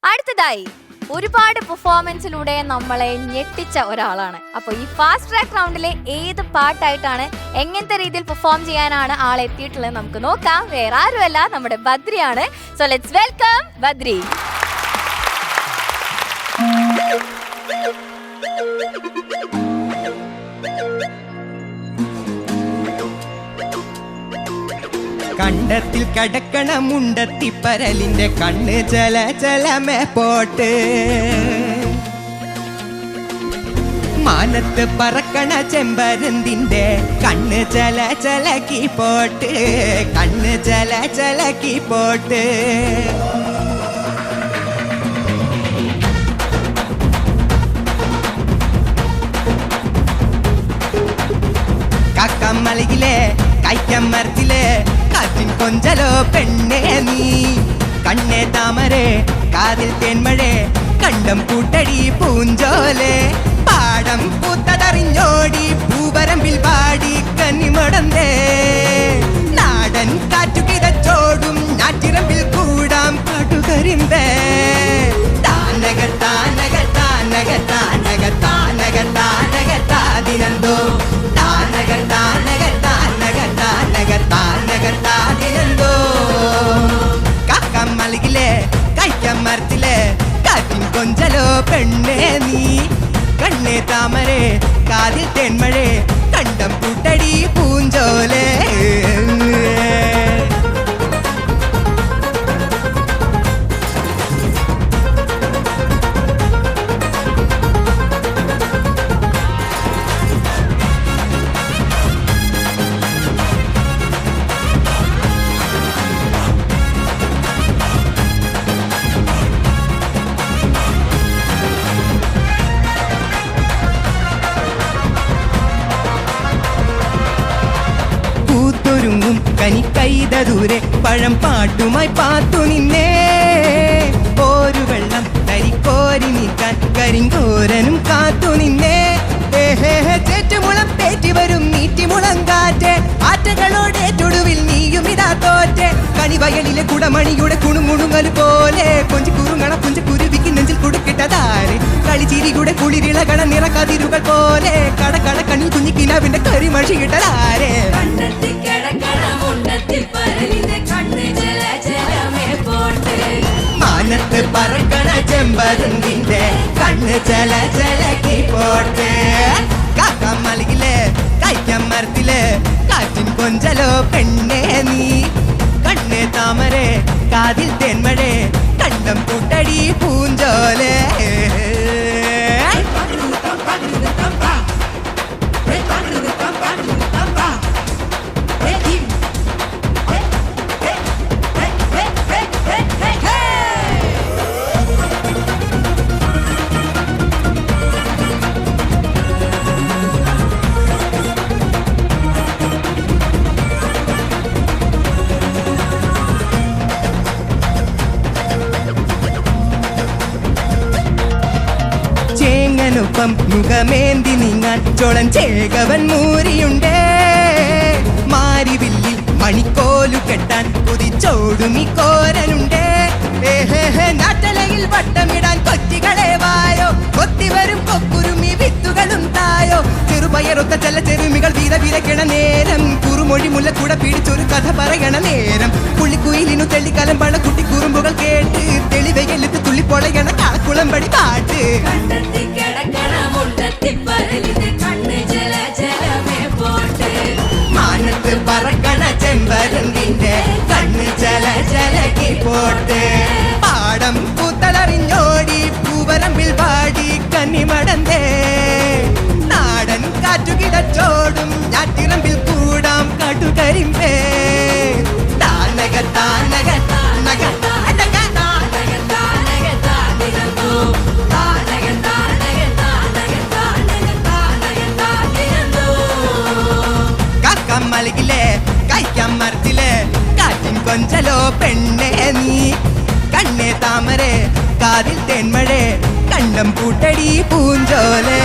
അടുത്തതായി ഒരുപാട് പെർഫോമൻസിലൂടെ നമ്മളെ ഞെട്ടിച്ച ഒരാളാണ്. അപ്പൊ ഈ ഫാസ്റ്റ് ട്രാക്ക് റൗണ്ടിലെ ഏത് പാട്ടായിട്ടാണ്, എങ്ങനത്തെ രീതിയിൽ പെർഫോം ചെയ്യാനാണ് ആൾ എത്തിയിട്ടുള്ളത് നമുക്ക് നോക്കാം. വേറെ ആരുമല്ല, നമ്മുടെ ബദ്രിയാണ്. So let's welcome Badri. കണ്ടത്തിൽ കടക്കണ മുണ്ടത്തി പരലിന്റെ കണ്ണ് ചല ചലമേ പോട്ട്, മാനത്ത് പറക്കണ ചെമ്പരന്തിന്റെ കണ്ണ് ചല ചലക്കി പോട്ട്, കണ്ണ് ചല ചലക്കി പോട്ട്. കാക്കമലയിലെ കൈക്കമരത്തിലെ കാറ്റിൻ കൊഞ്ചലോ പെണ്ണേ നീ, കണ്ണേ താമരെ കാതിൽ തേന്മഴേ കണ്ടം കൂട്ടടി പൂഞ്ചോലെ, പാടം പൂത്തതറിഞ്ഞോടി പൂവരമ്പിൽ പാടി കന്നിമടന്തേ, നാടൻ കാറ്റു കിതച്ചോടും നാറ്റിറമ്പിൽ കൂടാം കാട്ടുകരിമ്പേ, താനക താനക താനക താനക താനക താനക താതിനന്തോ, താനക താനക താനക താനക താനക താതിനന്തോ. മരത്തിലെ കാറ്റിൻ കൊഞ്ചലോ പെണ്ണേ നീ കണ്ണേ താമരേ കാതിൽ തെന്മഴേ കണ്ടം കൂട്ടടി പൂഞ്ചോലേ പൂത്തൊരുങ്ങും കനിക്കൈത ദൂരെ പഴം പാട്ടുമായി പാത്തു നിന്നേ ഒരു വെള്ളം കരിക്കോരി നീക്കാൻ കരിങ്കോരനും കാത്തു നിന്നേ ചേറ്റുമുളം പേറ്റി വരും നീറ്റിമുളം കാറ്റ് ആറ്റകളോടെ തൊടുവിൽ നീയും ഇതാ തോറ്റെ കണിവയലിലെ കുടമണിയുടെ കുണുമുണുങ്ങൽ പോലെ കൊഞ്ചി കുറുങ്ങണ പുഞ്ച കുരുവിക്ക് നെഞ്ചിൽ കൊടുക്കിട്ടതാരെ കളിച്ചിരിയുടെ കുളിരിളകണ നിറക്കതിരുകൾ പോലെ കടക്കട കണ്ണിൽ കുഞ്ഞിക്കിനാവിന്റെ കരിമഷിയിട്ടതാരെ മാനത്ത് പറക്കണ ചെമ്പരുന്നിന്റെ കണ്ണ് ചല ചലക്കി പോട്ടെ കാക്കാം മലകിലെ കൈക്കാം മരത്തിലെ കാറ്റിൻ കൊഞ്ചലോ പെണ്ണേ നീ കണ്ണേ താമരേ കാതിൽ തെന്മഴേ കണ്ടം കൂട്ടടി പൂഞ്ചോലേ ചേങ്ങനൊപ്പം മുഖമേന്തി നീങ്ങാൻ ചോളൻ ചേകവൻ മൂരിയുണ്ടേ മാരിവില്ലിൽ മണിക്കോലു കെട്ടാൻ കുതിച്ചോടുമി കോരനുണ്ടേ നാട്ടലയിൽ വട്ടമിടാൻ കൊച്ചികളെ വായോ കൊത്തിവരും കൊക്കുരുമി വിത്തുകളും തായോ ചെറുപയറൊത്ത ചെല്ല ചെറുമികൾ വീര വിരക്കണ നേരം കുറുമൊഴി മുല്ലക്കൂട പിടിച്ചൊരു കഥ പറയണ നേരം പുള്ളിക്കുയിലിനു തെള്ളിക്കാലം പണ കുട്ടി കുറുമ്പുകൾ കേട്ട് തെളിവെളുത്ത് തുള്ളിപ്പൊളയണ കാക്കുളമ്പടി പാട്ട് മാനത്ത് പറക്കണ ചെമ്പരുന്നിന്റെ കണ്ണ് ചല ചലക്കി പോട്ട് പാടം പൂത്തലറിഞ്ഞോടി പൂവരമ്പിൽ പാടി കന്നിമടന്തേ നാടൻ കാറ്റുകിടച്ചോടും ഞാറ്റിറമ്പിൽ കൂടാം കാട്ടുകരിമ്പേ താനക താനക താനക താനക താനക താനക താനിരമ്പോ താനക താനക താനക താനക താനക താനിരമ്പോ കാക്കാം മലകിലെ കൈക്കാം മരത്തിലെ കാറ്റിൻ കൊഞ്ചലോ പെണ്ണേ നീ കണ്ണേ താമരേ കാതിൽ തെന്മഴേ കണ്ടം കൂട്ടടി പൂഞ്ചോലേ